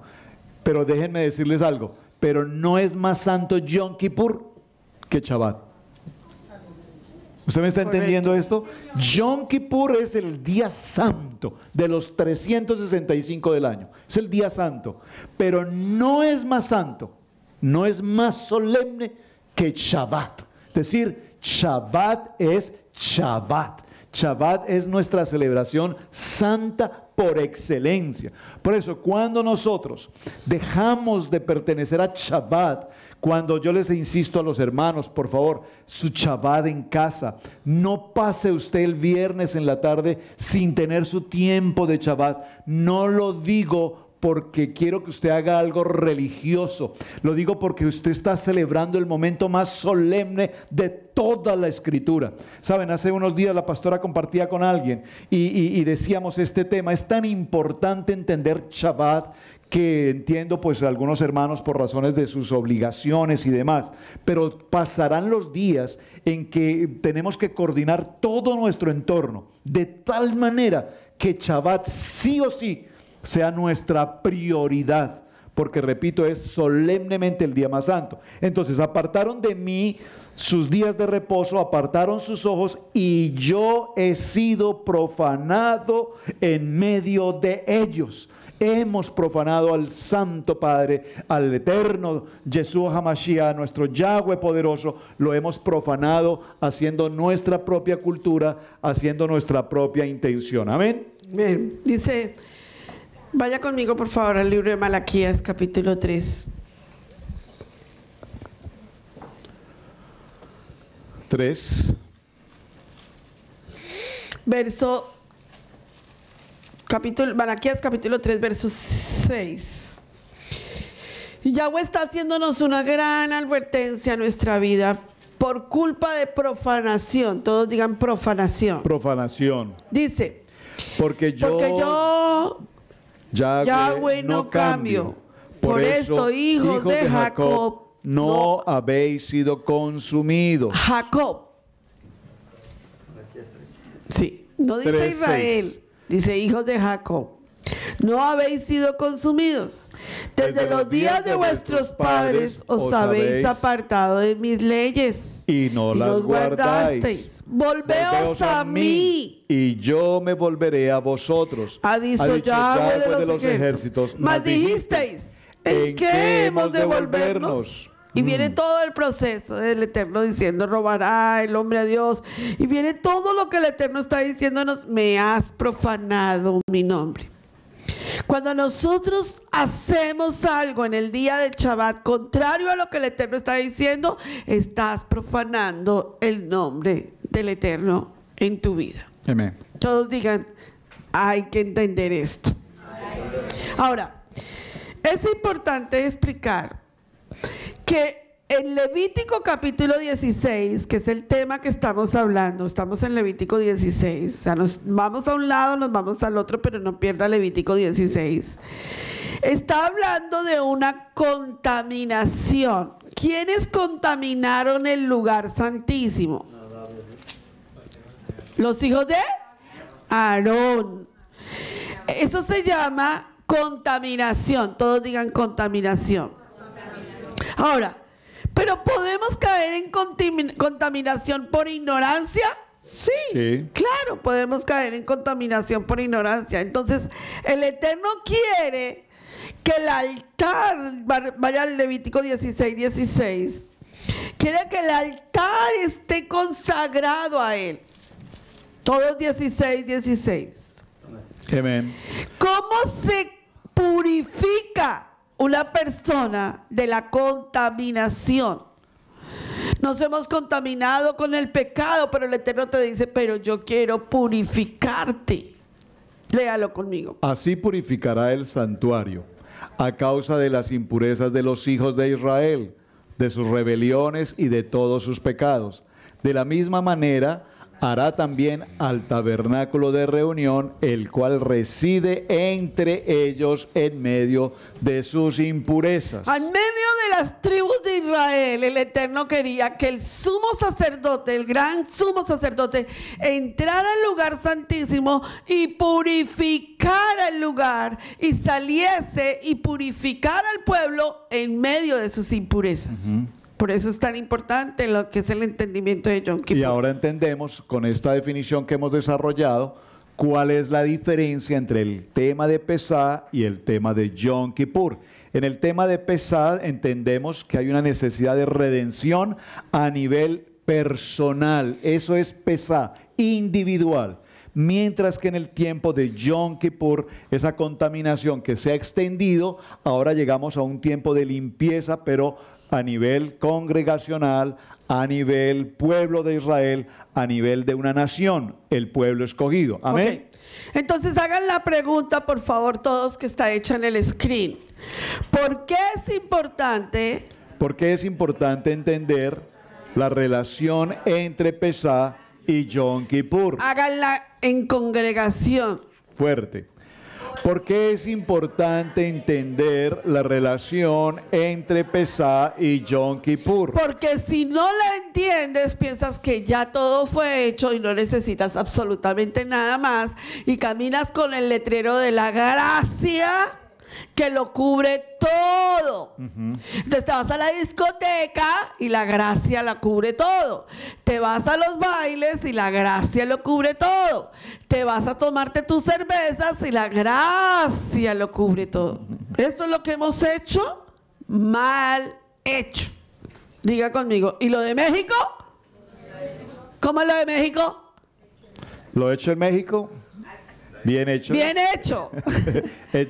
Pero déjenme decirles algo, pero no es más santo Yom Kippur que Shabbat. ¿Usted me está entendiendo esto? Yom Kippur es el día santo de los 365 del año. Es el día santo. Pero no es más santo, no es más solemne que Shabbat. Es decir, Shabbat es Shabbat. Shabbat es nuestra celebración santa por excelencia. Por eso, cuando nosotros dejamos de pertenecer a Shabbat, cuando yo les insisto a los hermanos, por favor, su Shabbat en casa, no pase usted el viernes en la tarde sin tener su tiempo de Shabbat. No lo digo porque quiero que usted haga algo religioso. Lo digo porque usted está celebrando el momento más solemne de toda la Escritura. Saben, hace unos días la pastora compartía con alguien y decíamos este tema. Es tan importante entender Shabbat que entiendo pues algunos hermanos por razones de sus obligaciones y demás, pero pasarán los días en que tenemos que coordinar todo nuestro entorno de tal manera que Shabbat sí o sí sea nuestra prioridad, porque repito, es solemnemente el día más santo. Entonces apartaron de mí sus días de reposo, apartaron sus ojos, y yo he sido profanado en medio de ellos. Hemos profanado al Santo Padre, al Eterno Yeshua HaMashiach, nuestro Yahweh poderoso. Lo hemos profanado haciendo nuestra propia cultura, haciendo nuestra propia intención. Amén. Bien, dice, vaya conmigo por favor al libro de Malaquías, capítulo 3. 3. Verso Malaquías capítulo 3, verso 6. Y Yahweh está haciéndonos una gran advertencia a nuestra vida por culpa de profanación. Todos digan profanación. Profanación. Dice, porque yo Yahweh no cambio. Por esto, hijos de Jacob, no habéis sido consumidos. Jacob. Sí, no dice 3:6. Israel. Dice, hijos de Jacob, no habéis sido consumidos. Desde los días de vuestros padres os habéis apartado de mis leyes y no las guardasteis. Volveos a mí, y yo me volveré a vosotros. ha dicho Yahweh de los ejércitos. Mas dijisteis, ¿en qué hemos de volvernos? Y viene todo el proceso del Eterno diciendo, robará el hombre a Dios. Y viene todo lo que el Eterno está diciéndonos, me has profanado mi nombre. Cuando nosotros hacemos algo en el día del Shabbat, contrario a lo que el Eterno está diciendo, estás profanando el nombre del Eterno en tu vida. Amén. Todos digan, hay que entender esto. Ahora, es importante explicar que en Levítico capítulo 16, que es el tema que estamos hablando, estamos en Levítico 16, o sea, nos vamos a un lado, nos vamos al otro, pero no pierda Levítico 16. Está hablando de una contaminación. ¿Quiénes contaminaron el lugar santísimo? Los hijos de Aarón. Eso se llama contaminación. Todos digan contaminación. Ahora, ¿pero podemos caer en contaminación por ignorancia? Sí, claro, podemos caer en contaminación por ignorancia. Entonces, el Eterno quiere que el altar, vaya al Levítico 16, quiere que el altar esté consagrado a Él. Todos 16. Amén. ¿Cómo se purifica una persona de la contaminación? Nos hemos contaminado con el pecado, pero el Eterno te dice, pero yo quiero purificarte. Léalo conmigo. Así purificará el santuario a causa de las impurezas de los hijos de Israel, de sus rebeliones y de todos sus pecados. De la misma manera hará también al tabernáculo de reunión, el cual reside entre ellos en medio de sus impurezas. En medio de las tribus de Israel, el Eterno quería que el sumo sacerdote, el gran sumo sacerdote, entrara al lugar santísimo y purificara el lugar, y saliese y purificara al pueblo en medio de sus impurezas. Por eso es tan importante lo que es el entendimiento de Yom Kippur. Y ahora entendemos, con esta definición que hemos desarrollado, cuál es la diferencia entre el tema de Pesá y el tema de Yom Kippur. En el tema de Pesá entendemos que hay una necesidad de redención a nivel personal. Eso es Pesá, individual. Mientras que en el tiempo de Yom Kippur, esa contaminación que se ha extendido, ahora llegamos a un tiempo de limpieza, pero a nivel congregacional, a nivel pueblo de Israel, a nivel de una nación, el pueblo escogido. Amén. Okay. Entonces hagan la pregunta, por favor, todos, que está hecha en el screen. ¿Por qué es importante? ¿Por qué es importante entender la relación entre Pesá y Yom Kippur? Háganla en congregación. Fuerte. ¿Por qué es importante entender la relación entre Pesá y Yom Kippur? Porque si no la entiendes, piensas que ya todo fue hecho y no necesitas absolutamente nada más y caminas con el letrero de la gracia que lo cubre todo. Entonces te vas a la discoteca y la gracia la cubre todo. Te vas a los bailes y la gracia lo cubre todo. Te vas a tomarte tus cervezas y la gracia lo cubre todo. Esto es lo que hemos hecho mal hecho. Diga conmigo. ¿Y lo de México? ¿Cómo es lo de México? ¿Lo hecho en México? Bien hecho. Bien hecho.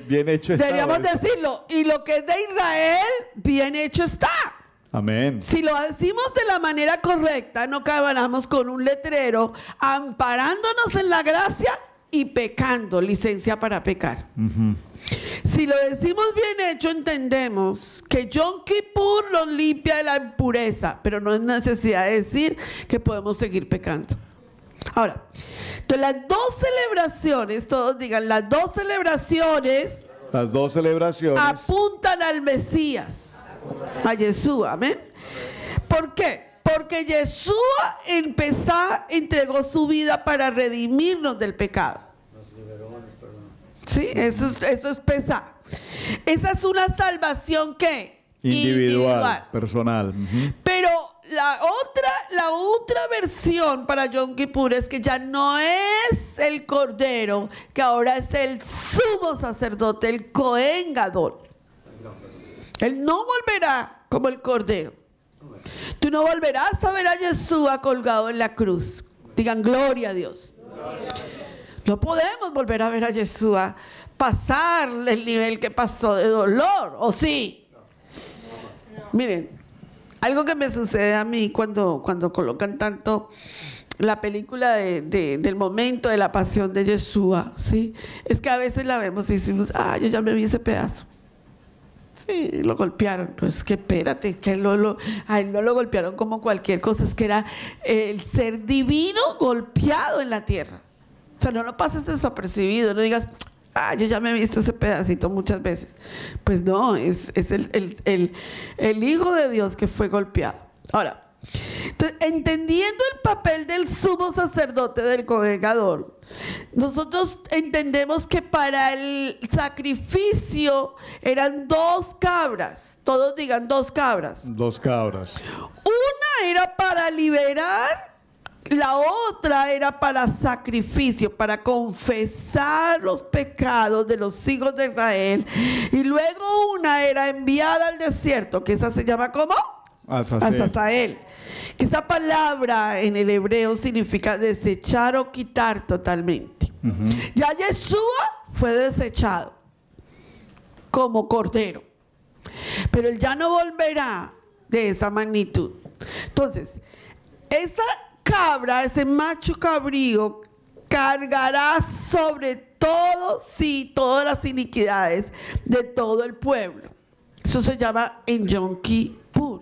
Bien hecho está. Deberíamos decirlo. Y lo que es de Israel, bien hecho está. Amén. Si lo decimos de la manera correcta, no caminamos con un letrero amparándonos en la gracia y pecando, licencia para pecar. Si lo decimos bien hecho, entendemos que Yom Kippur nos limpia de la impureza, pero no es necesidad de decir que podemos seguir pecando. Ahora, entonces las dos celebraciones, todos digan, las dos celebraciones apuntan al Mesías, a Yeshua, amén. ¿Por qué? Porque Yeshua entregó su vida para redimirnos del pecado. Sí, eso es Pesá. Esa es una salvación ¿qué? Individual, personal. Pero la otra versión para Yom Kippur es que ya no es el Cordero, que ahora es el sumo sacerdote, el Cohen Gadol. Él no volverá como el Cordero. Tú no volverás a ver a Yeshua colgado en la cruz. Digan gloria a Dios. No podemos volver a ver a Yeshua pasar el nivel que pasó de dolor, ¿o sí? Miren, algo que me sucede a mí cuando colocan tanto la película del momento de la pasión de Yeshua, ¿sí? Es que a veces la vemos y decimos, yo ya me vi ese pedazo. Sí, lo golpearon. Pues que espérate, que a él no lo golpearon como cualquier cosa, es que era el ser divino golpeado en la tierra. O sea, no lo pases desapercibido, no digas, yo ya me he visto ese pedacito muchas veces. Pues no, es el Hijo de Dios que fue golpeado. Ahora, entonces, entendiendo el papel del sumo sacerdote del Cohen Gadol, nosotros entendemos que para el sacrificio eran 2 cabras. Todos digan 2 cabras. 2 cabras. Una era para liberar, la otra era para sacrificio, para confesar los pecados de los hijos de Israel. Y luego una era enviada al desierto, que esa se llama ¿cómo? Azazel. Que esa palabra en el hebreo significa desechar o quitar totalmente. Ya Yeshua fue desechado como cordero, pero él ya no volverá de esa magnitud. Entonces, esa cabra, ese macho cabrío, cargará sobre todos todas las iniquidades de todo el pueblo. Eso se llama en Yom Kippur,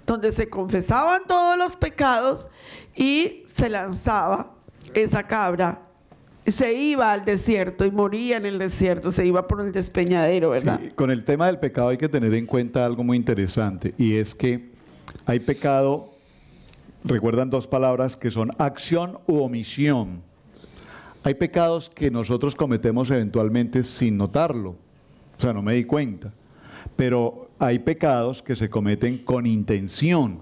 donde se confesaban todos los pecados y se lanzaba esa cabra. Se iba al desierto y moría en el desierto, se iba por el despeñadero, ¿verdad? Sí, con el tema del pecado hay que tener en cuenta algo muy interesante, y es que hay pecado, recuerdan 2 palabras que son acción u omisión. Hay pecados que nosotros cometemos eventualmente sin notarlo, o sea, no me di cuenta. Pero hay pecados que se cometen con intención.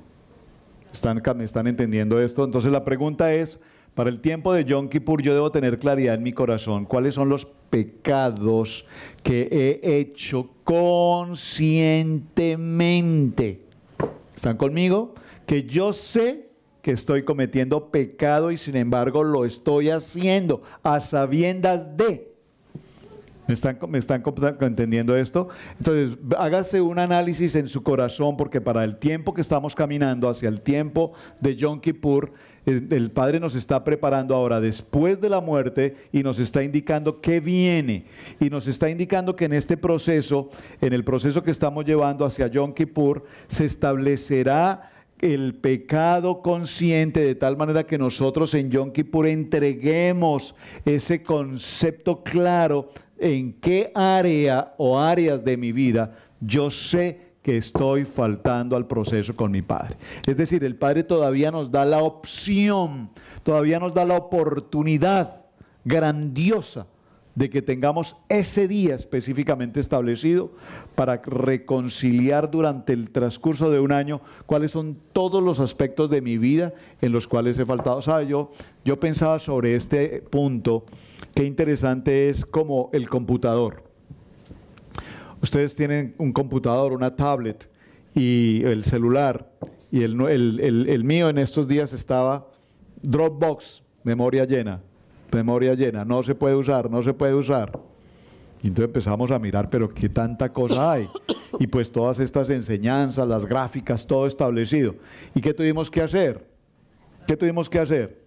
¿Me están entendiendo esto? Entonces la pregunta es, para el tiempo de Yom Kippur yo debo tener claridad en mi corazón. ¿Cuáles son los pecados que he hecho conscientemente? ¿Están conmigo? Que yo sé que estoy cometiendo pecado y sin embargo lo estoy haciendo a sabiendas de. ¿Me están entendiendo esto? Entonces, hágase un análisis en su corazón, porque para el tiempo que estamos caminando hacia el tiempo de Yom Kippur, el Padre nos está preparando ahora después de la muerte y nos está indicando qué viene. Y nos está indicando que en este proceso, en el proceso que estamos llevando hacia Yom Kippur, se establecerá el pecado consciente, de tal manera que nosotros en Yom Kippur entreguemos ese concepto claro en qué área o áreas de mi vida yo sé que estoy faltando al proceso con mi Padre. Es decir, el Padre todavía nos da la opción, todavía nos da la oportunidad grandiosa de que tengamos ese día específicamente establecido para reconciliar durante el transcurso de un año cuáles son todos los aspectos de mi vida en los cuales he faltado. ¿Sabe? Yo pensaba sobre este punto, qué interesante es como el computador. Ustedes tienen un computador, una tablet y el celular, y el mío en estos días estaba Dropbox, memoria llena, no se puede usar, no se puede usar. Y entonces empezamos a mirar, pero qué tanta cosa hay. Y pues todas estas enseñanzas, las gráficas, todo establecido. ¿Y qué tuvimos que hacer? ¿Qué tuvimos que hacer?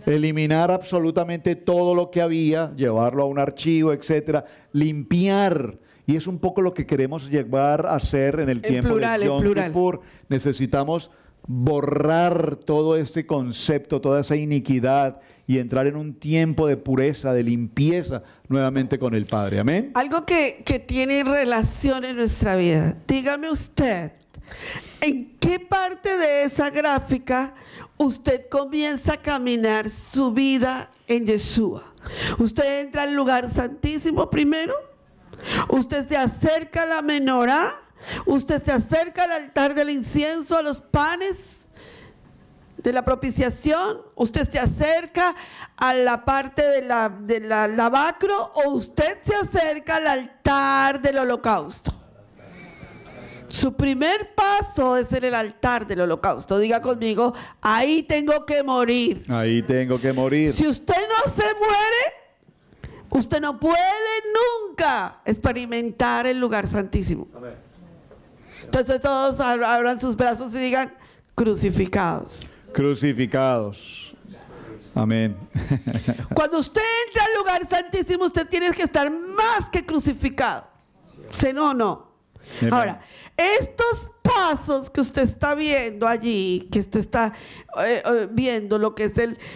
Eliminar absolutamente todo lo que había, llevarlo a un archivo, etcétera, limpiar. Y es un poco lo que queremos llevar a hacer en el tiempo de Yom Kippur. Necesitamos borrar todo este concepto, toda esa iniquidad y entrar en un tiempo de pureza, de limpieza nuevamente con el Padre. Amén. Algo que tiene relación en nuestra vida. Dígame usted, ¿en qué parte de esa gráfica usted comienza a caminar su vida en Yeshua? ¿Usted entra al lugar santísimo primero? ¿Usted se acerca a la menorá? ¿Usted se acerca al altar del incienso, a los panes de la propiciación? ¿Usted se acerca a la parte del lavacro? ¿O usted se acerca al altar del holocausto? Su primer paso es en el altar del holocausto. Diga conmigo, ahí tengo que morir. Ahí tengo que morir. Si usted no se muere, usted no puede nunca experimentar el lugar santísimo. Amén. Entonces todos abran sus brazos y digan, crucificados. Crucificados. Amén. Cuando usted entra al lugar santísimo, usted tiene que estar más que crucificado. ¿Sí, no o no? Amén. Ahora, estos pasos que usted está viendo allí, que usted está viendo lo que es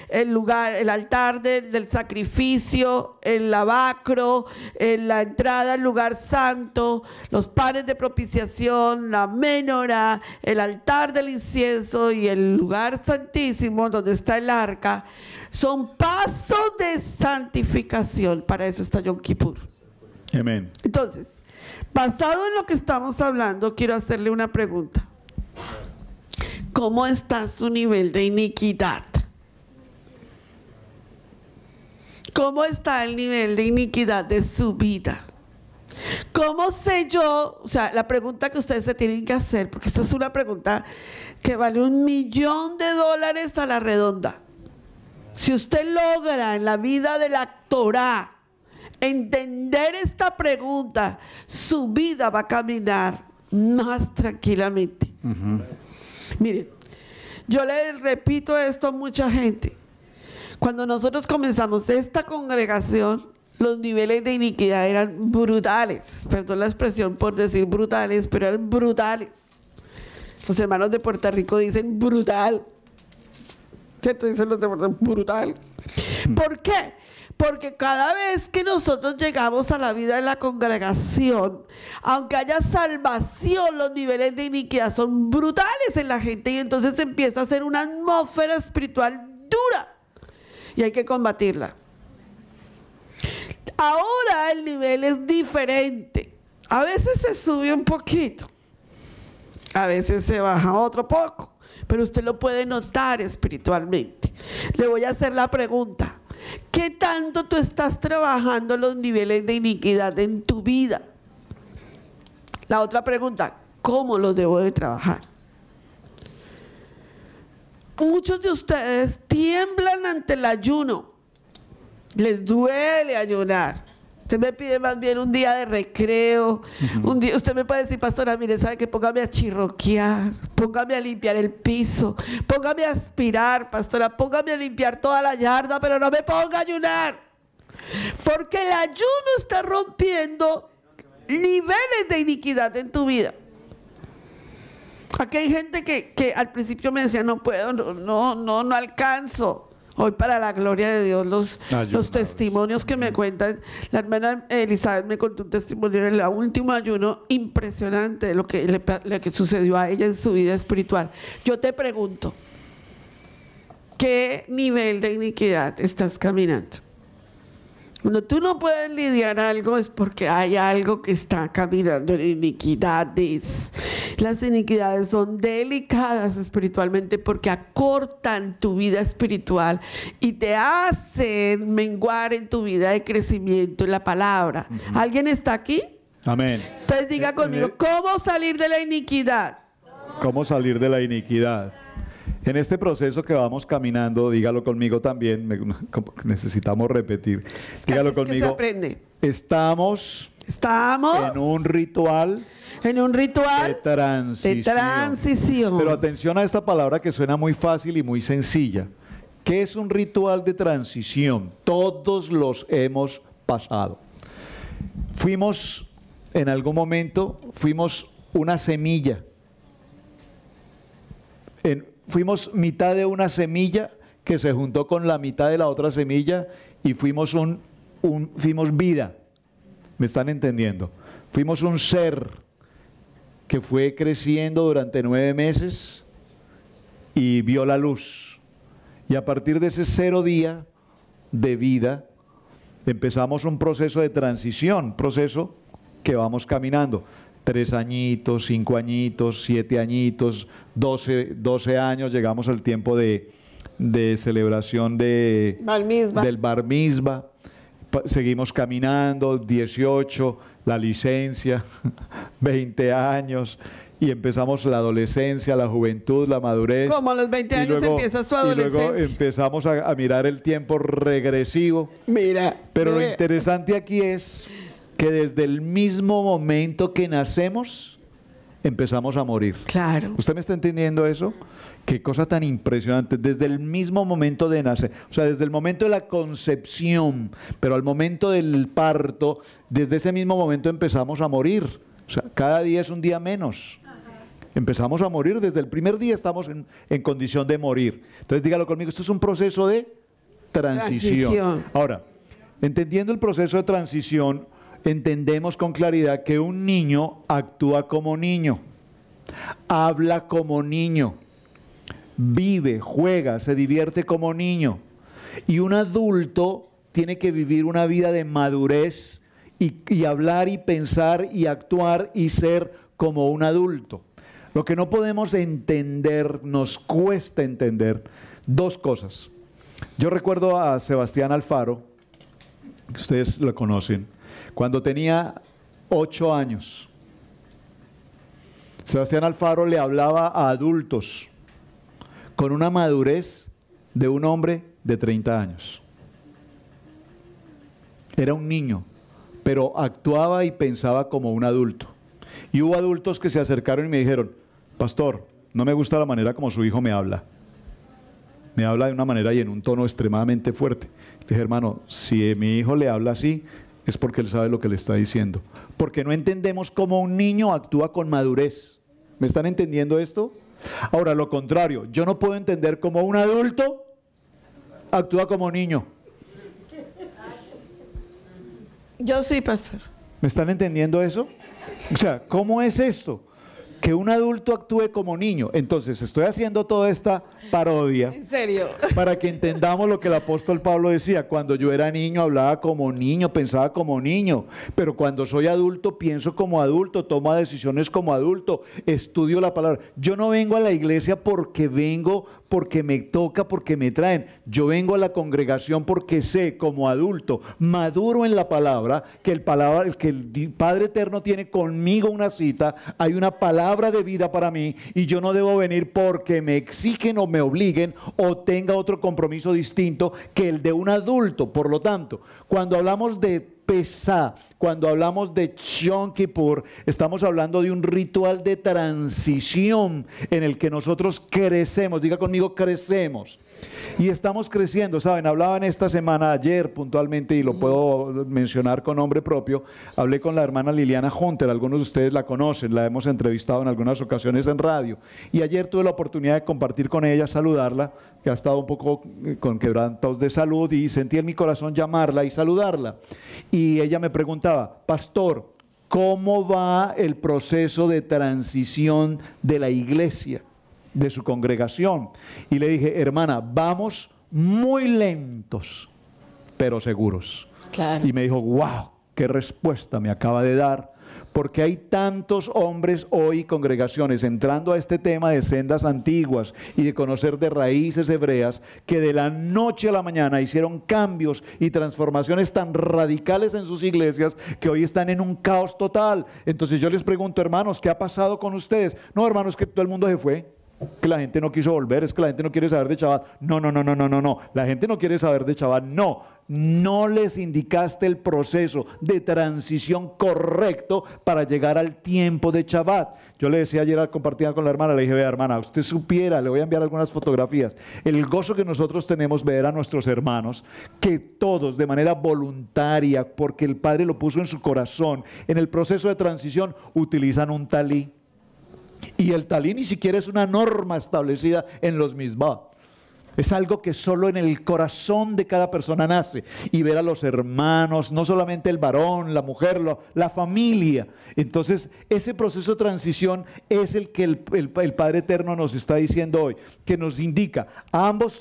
el lugar, el altar del sacrificio, el lavacro, la entrada al lugar santo, los panes de propiciación, la menorá, el altar del incienso y el lugar santísimo donde está el arca, son pasos de santificación. Para eso está Yom Kippur. Amén. Entonces, basado en lo que estamos hablando, quiero hacerle una pregunta. ¿Cómo está su nivel de iniquidad? ¿Cómo está el nivel de iniquidad de su vida? ¿Cómo sé yo? O sea, la pregunta que ustedes se tienen que hacer, porque esta es una pregunta que vale $1.000.000 a la redonda. Si usted logra en la vida de la Torá entender esta pregunta, su vida va a caminar más tranquilamente. Miren, yo le repito esto a mucha gente. Cuando nosotros comenzamos esta congregación, los niveles de iniquidad eran brutales. Perdón la expresión por decir brutales, pero eran brutales. Los hermanos de Puerto Rico dicen brutal. ¿Cierto? Dicen los de Puerto Rico, brutal. ¿Por qué? Porque cada vez que nosotros llegamos a la vida de la congregación, aunque haya salvación, los niveles de iniquidad son brutales en la gente y entonces empieza a ser una atmósfera espiritual dura y hay que combatirla. Ahora el nivel es diferente. A veces se sube un poquito, a veces se baja otro poco, pero usted lo puede notar espiritualmente. Le voy a hacer la pregunta. ¿Qué tanto tú estás trabajando los niveles de iniquidad en tu vida? La otra pregunta, ¿cómo los debo de trabajar? Muchos de ustedes tiemblan ante el ayuno. Les duele ayunar. Usted me pide más bien un día de recreo. Un día, usted me puede decir, pastora, mire, ¿sabe qué? Póngame a chirroquear, póngame a limpiar el piso, póngame a aspirar, pastora, póngame a limpiar toda la yarda, pero no me ponga a ayunar. Porque el ayuno está rompiendo niveles de iniquidad en tu vida. Aquí hay gente que al principio me decía, no puedo, no alcanzo. Hoy, para la gloria de Dios, los Ayunados. testimonios que me cuentan, la hermana Elizabeth me contó un testimonio en el último ayuno impresionante de lo que le sucedió a ella en su vida espiritual. Yo te pregunto, ¿qué nivel de iniquidad estás caminando? Cuando tú no puedes lidiar algo es porque hay algo que está caminando en iniquidades. Las iniquidades son delicadas espiritualmente porque acortan tu vida espiritual y te hacen menguar en tu vida de crecimiento en la palabra. ¿Alguien está aquí? Amén. Entonces diga conmigo, ¿cómo salir de la iniquidad? ¿Cómo salir de la iniquidad? En este proceso que vamos caminando, dígalo conmigo también, necesitamos repetir. Dígalo Es que se conmigo. aprende. Estamos en un ritual de transición. Pero atención a esta palabra que suena muy fácil y muy sencilla. ¿Qué es un ritual de transición? Todos los hemos pasado. En algún momento, fuimos una semilla. Fuimos mitad de una semilla que se juntó con la mitad de la otra semilla y fuimos fuimos vida. ¿Me están entendiendo? Fuimos un ser que fue creciendo durante 9 meses y vio la luz. Y a partir de ese 0 día de vida, empezamos un proceso de transición, proceso que vamos caminando. 3 añitos, 5 añitos, 7 añitos, 12 años, llegamos al tiempo de celebración del bar mitzvah. Seguimos caminando, 18, la licencia, 20 años, y empezamos la adolescencia, la juventud, la madurez. Como a los 20 años empiezas tu adolescencia. Y luego empezamos a mirar el tiempo regresivo. Mira. Pero lo interesante aquí es que desde el mismo momento que nacemos, empezamos a morir. Claro. ¿Usted me está entendiendo eso? Qué cosa tan impresionante. Desde el mismo momento de nacer, o sea, desde el momento de la concepción, pero al momento del parto, desde ese mismo momento empezamos a morir. O sea, cada día es un día menos. Empezamos a morir, desde el primer día estamos en condición de morir. Entonces dígalo conmigo, esto es un proceso de transición. Ahora, entendiendo el proceso de transición, entendemos con claridad que un niño actúa como niño, habla como niño, vive, juega, se divierte como niño. Y un adulto tiene que vivir una vida de madurez y hablar y pensar y actuar y ser como un adulto. Lo que no podemos entender, nos cuesta entender, 2 cosas. Yo recuerdo a Sebastián Alfaro, que ustedes lo conocen, cuando tenía 8 años. Sebastián Alfaro le hablaba a adultos con una madurez de un hombre de 30 años. Era un niño, pero actuaba y pensaba como un adulto. Y hubo adultos que se acercaron y me dijeron, pastor, no me gusta la manera como su hijo me habla. Me habla de una manera y en un tono extremadamente fuerte. Le dije, hermano, si mi hijo le habla así, es porque él sabe lo que le está diciendo. Porque no entendemos cómo un niño actúa con madurez. ¿Me están entendiendo esto? Ahora, lo contrario, yo no puedo entender cómo un adulto actúa como niño. Yo sí, pastor. ¿Me están entendiendo eso? O sea, ¿cómo es esto? Que un adulto actúe como niño. Entonces, estoy haciendo toda esta parodia. ¿En serio? Para que entendamos lo que el apóstol Pablo decía. Cuando yo era niño, hablaba como niño, pensaba como niño. Pero cuando soy adulto, pienso como adulto, tomo decisiones como adulto, estudio la palabra. Yo no vengo a la iglesia porque me toca, porque me traen. Yo vengo a la congregación porque sé, como adulto, maduro en la palabra, que el Padre Eterno tiene conmigo una cita, hay una palabra de vida para mí y yo no debo venir porque me exigen o me obliguen o tenga otro compromiso distinto que el de un adulto. Por lo tanto, cuando hablamos de Pesá, cuando hablamos de Yom Kippur, estamos hablando de un ritual de transición en el que nosotros crecemos. Diga conmigo, crecemos. Y estamos creciendo, ¿saben? Hablaban esta semana, ayer puntualmente, y lo puedo mencionar con nombre propio, hablé con la hermana Liliana Hunter, algunos de ustedes la conocen, la hemos entrevistado en algunas ocasiones en radio, y ayer tuve la oportunidad de compartir con ella, saludarla, que ha estado un poco con quebrantos de salud, y sentí en mi corazón llamarla y saludarla. Y ella me preguntaba, pastor, ¿cómo va el proceso de transición de la iglesia, de su congregación? Y le dije, hermana, vamos muy lentos, pero seguros. Claro. Y me dijo, wow, qué respuesta me acaba de dar, porque hay tantos hombres hoy, congregaciones, entrando a este tema de sendas antiguas y de conocer de raíces hebreas, que de la noche a la mañana hicieron cambios y transformaciones tan radicales en sus iglesias, que hoy están en un caos total. Entonces yo les pregunto, hermanos, ¿qué ha pasado con ustedes? No, hermanos, que todo el mundo se fue, que la gente no quiso volver, es que la gente no quiere saber de Shabbat. No, la gente no quiere saber de Shabbat, no les indicaste el proceso de transición correcto para llegar al tiempo de Shabbat. Yo le decía ayer, compartida con la hermana, le dije, vea hermana, usted supiera, le voy a enviar algunas fotografías, el gozo que nosotros tenemos ver a nuestros hermanos, que todos de manera voluntaria, porque el Padre lo puso en su corazón, en el proceso de transición utilizan un talí. Y el talí ni siquiera es una norma establecida en los misbah. Es algo que solo en el corazón de cada persona nace. Y ver a los hermanos, no solamente el varón, la mujer, la familia. Entonces, ese proceso de transición es el que el Padre Eterno nos está diciendo hoy, que nos indica,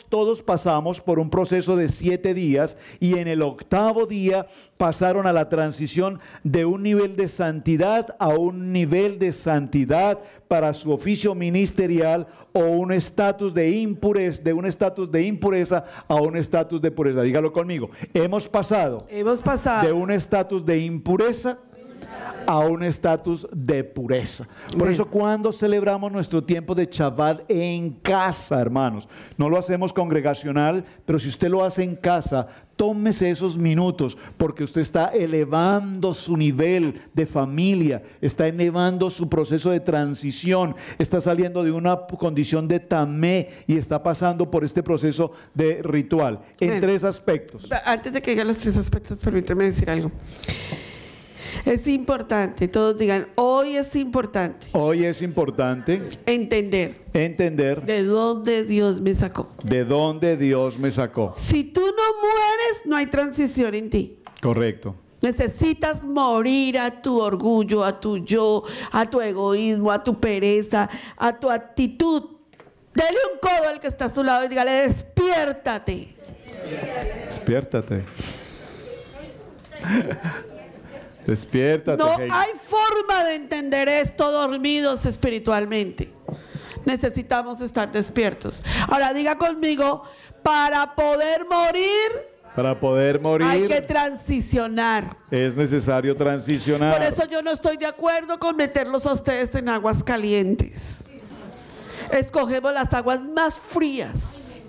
todos pasamos por un proceso de 7 días, y en el 8º día pasaron a la transición de un nivel de santidad a un nivel de santidad para su oficio ministerial, o un estatus de impureza, de un estatus de impureza a un estatus de pureza. Dígalo conmigo. Hemos pasado de un estatus de impureza a un estatus de pureza. Por eso, cuando celebramos nuestro tiempo de Shabbat en casa, hermanos, no lo hacemos congregacional, pero si usted lo hace en casa, tómese esos minutos, porque usted está elevando su nivel de familia, está elevando su proceso de transición, está saliendo de una condición de tamé y está pasando por este proceso de ritual, en 3 aspectos. Antes de que lleguen los 3 aspectos, permíteme decir algo. Es importante, todos digan, hoy es importante. Hoy es importante entender de dónde Dios me sacó. De dónde Dios me sacó. Si tú no mueres, no hay transición en ti. Correcto. Necesitas morir a tu orgullo, a tu yo, a tu egoísmo, a tu pereza, a tu actitud. Dele un codo al que está a su lado y dígale, despiértate. Despiértate. Despiértate. No hay forma de entender esto dormidos espiritualmente. Necesitamos estar despiertos. Ahora diga conmigo, para poder morir hay que transicionar. Es necesario transicionar. Por eso yo no estoy de acuerdo con meterlos a ustedes en aguas calientes. Escogemos las aguas más frías,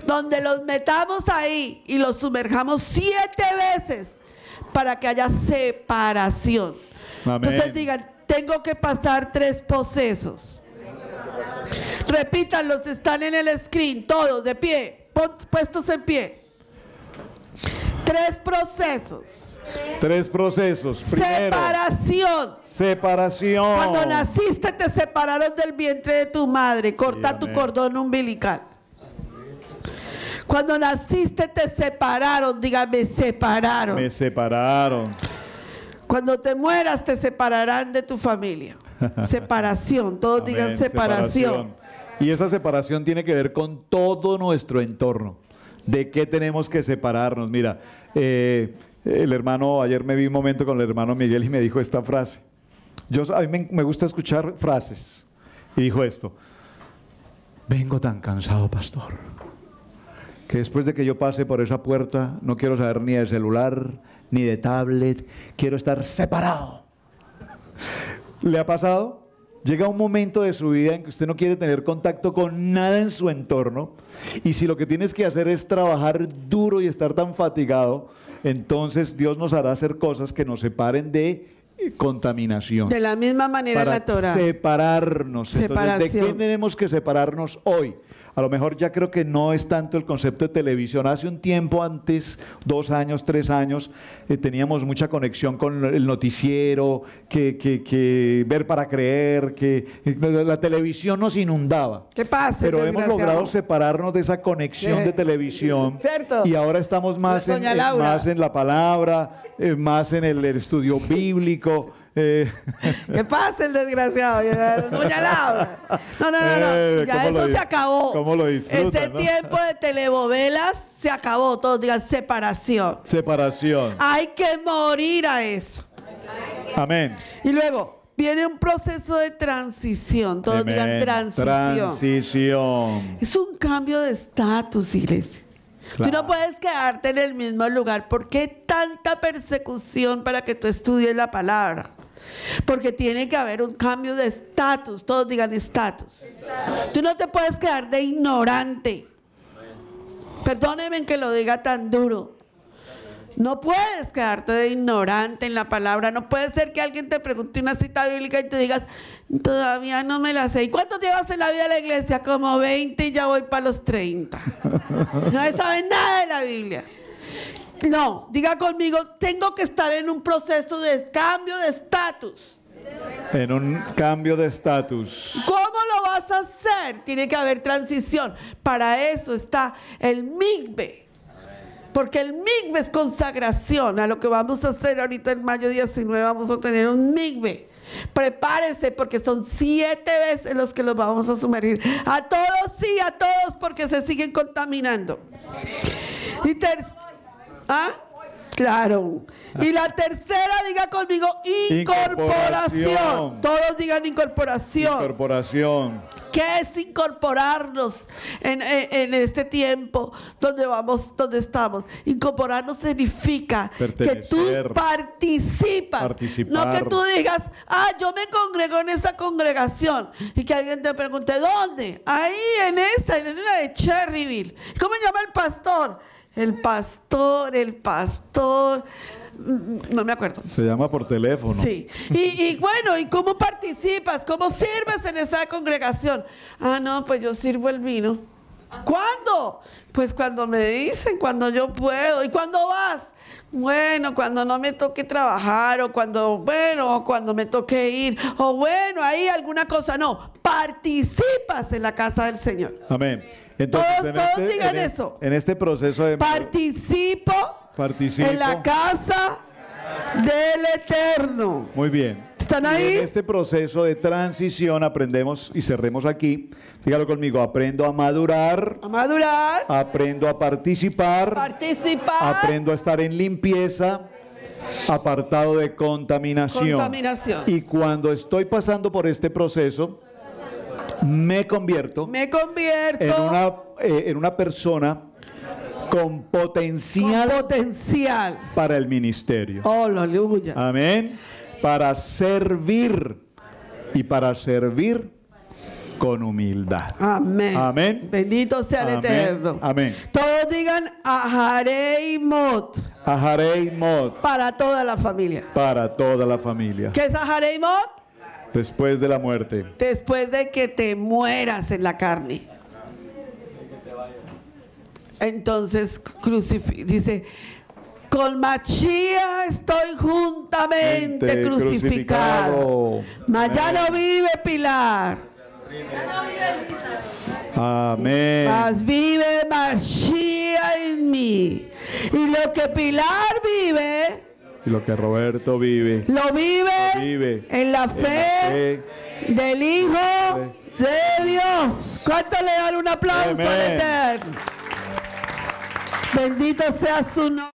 donde los metamos ahí y los sumerjamos 7 veces para que haya separación. Amén. Entonces digan, tengo que pasar 3 procesos. Repítanlos, están en el screen, todos de pie, puestos en pie. 3 procesos. 3 procesos. Primero, separación. Cuando naciste te separaron del vientre de tu madre. Corta tu cordón umbilical. Cuando naciste te separaron. Dígame, separaron. Me separaron. Cuando te mueras te separarán de tu familia. Separación. Todos Amén. Digan separación. Y esa separación tiene que ver con todo nuestro entorno. ¿De qué tenemos que separarnos? Mira, el hermano, ayer me vi un momento con el hermano Miguel y me dijo esta frase. A mí me gusta escuchar frases. Y dijo esto: vengo tan cansado, pastor, que después de que yo pase por esa puerta no quiero saber ni de celular, ni de tablet, quiero estar separado. ¿Le ha pasado? Llega un momento de su vida en que usted no quiere tener contacto con nada en su entorno, y si lo que tienes que hacer es trabajar duro y estar tan fatigado, entonces Dios nos hará hacer cosas que nos separen de contaminación. De la misma manera para la Torah. Separarnos. Entonces, ¿de qué tenemos que separarnos hoy? A lo mejor ya creo que no es tanto el concepto de televisión. Hace un tiempo antes, 2 años, 3 años, teníamos mucha conexión con el noticiero, que ver para creer, que la televisión nos inundaba. ¿Qué pasa? Pero hemos logrado separarnos de esa conexión de televisión. ¿Cierto? Y ahora estamos más en la palabra, más en el estudio bíblico. ¿Qué pasa el desgraciado? Doña Laura. No. Ya eso se acabó. ¿Cómo lo disfrutan, ese tiempo de telenovelas se acabó. Todos digan separación. Separación. Hay que morir a eso. Amén. Y luego viene un proceso de transición. Todos digan transición. Transición. Es un cambio de estatus, iglesia. Claro. Tú no puedes quedarte en el mismo lugar. ¿Por qué tanta persecución para que tú estudies la palabra? Porque tiene que haber un cambio de estatus. Todos digan estatus. Tú no te puedes quedar de ignorante. Perdónenme que lo diga tan duro. No puedes quedarte de ignorante en la palabra. No puede ser que alguien te pregunte una cita bíblica y te digas, todavía no me la sé. ¿Y cuánto llevas en la vida de la iglesia? Como 20 y ya voy para los 30. No sabes nada de la Biblia. No, diga conmigo, tengo que estar en un proceso de cambio de estatus. En un cambio de estatus. ¿Cómo lo vas a hacer? Tiene que haber transición. Para eso está el migbe. Porque el migbe es consagración. A lo que vamos a hacer ahorita en mayo 19 vamos a tener un migbe. Prepárese porque son 7 veces los que los vamos a sumergir. A todos sí, a todos porque se siguen contaminando. Y claro. Y la tercera, diga conmigo, incorporación. Todos digan incorporación. Incorporación. ¿Qué es incorporarnos en este tiempo donde estamos? Incorporarnos significa que tú participas. Participar. No que tú digas, yo me congrego en esa congregación. Y que alguien te pregunte, ¿dónde? Ahí en una de Cherryville. ¿Cómo se llama el pastor? El pastor, no me acuerdo. Se llama por teléfono. Sí. Y bueno, ¿y cómo participas? ¿Cómo sirves en esa congregación? No, pues yo sirvo el vino. ¿Cuándo? Pues cuando me dicen, cuando yo puedo. ¿Y cuándo vas? Bueno, cuando no me toque trabajar o cuando me toque ir o bueno, ahí alguna cosa. No, participas en la casa del Señor. Amén. Entonces, todos digan eso. En este proceso de... Participo en la casa del Eterno. Muy bien. ¿Están ahí? En este proceso de transición aprendemos, y cerremos aquí, dígalo conmigo, aprendo a madurar. A madurar. Aprendo a participar. Aprendo a estar en limpieza. Apartado de contaminación. Y cuando estoy pasando por este proceso, me convierto en una persona con potencial para el ministerio. Oh, aleluya. Amén. Para servir y para servir con humildad. Amén. Amén. Bendito sea el Eterno. Amén. Todos digan Ahareimot. Ahareimot. Para toda la familia. Para toda la familia. ¿Qué es Ahareimot? Después de la muerte. Después de que te mueras en la carne. Entonces dice, con Machía estoy juntamente crucificado. Mas ya no vive Pilar. Amén. Mas vive Machía en mí. Y lo que Pilar vive, y lo que Roberto vive, lo vive en la fe del Hijo de Dios. ¿Cuánto le dan un aplauso al Eterno? Bendito sea su nombre.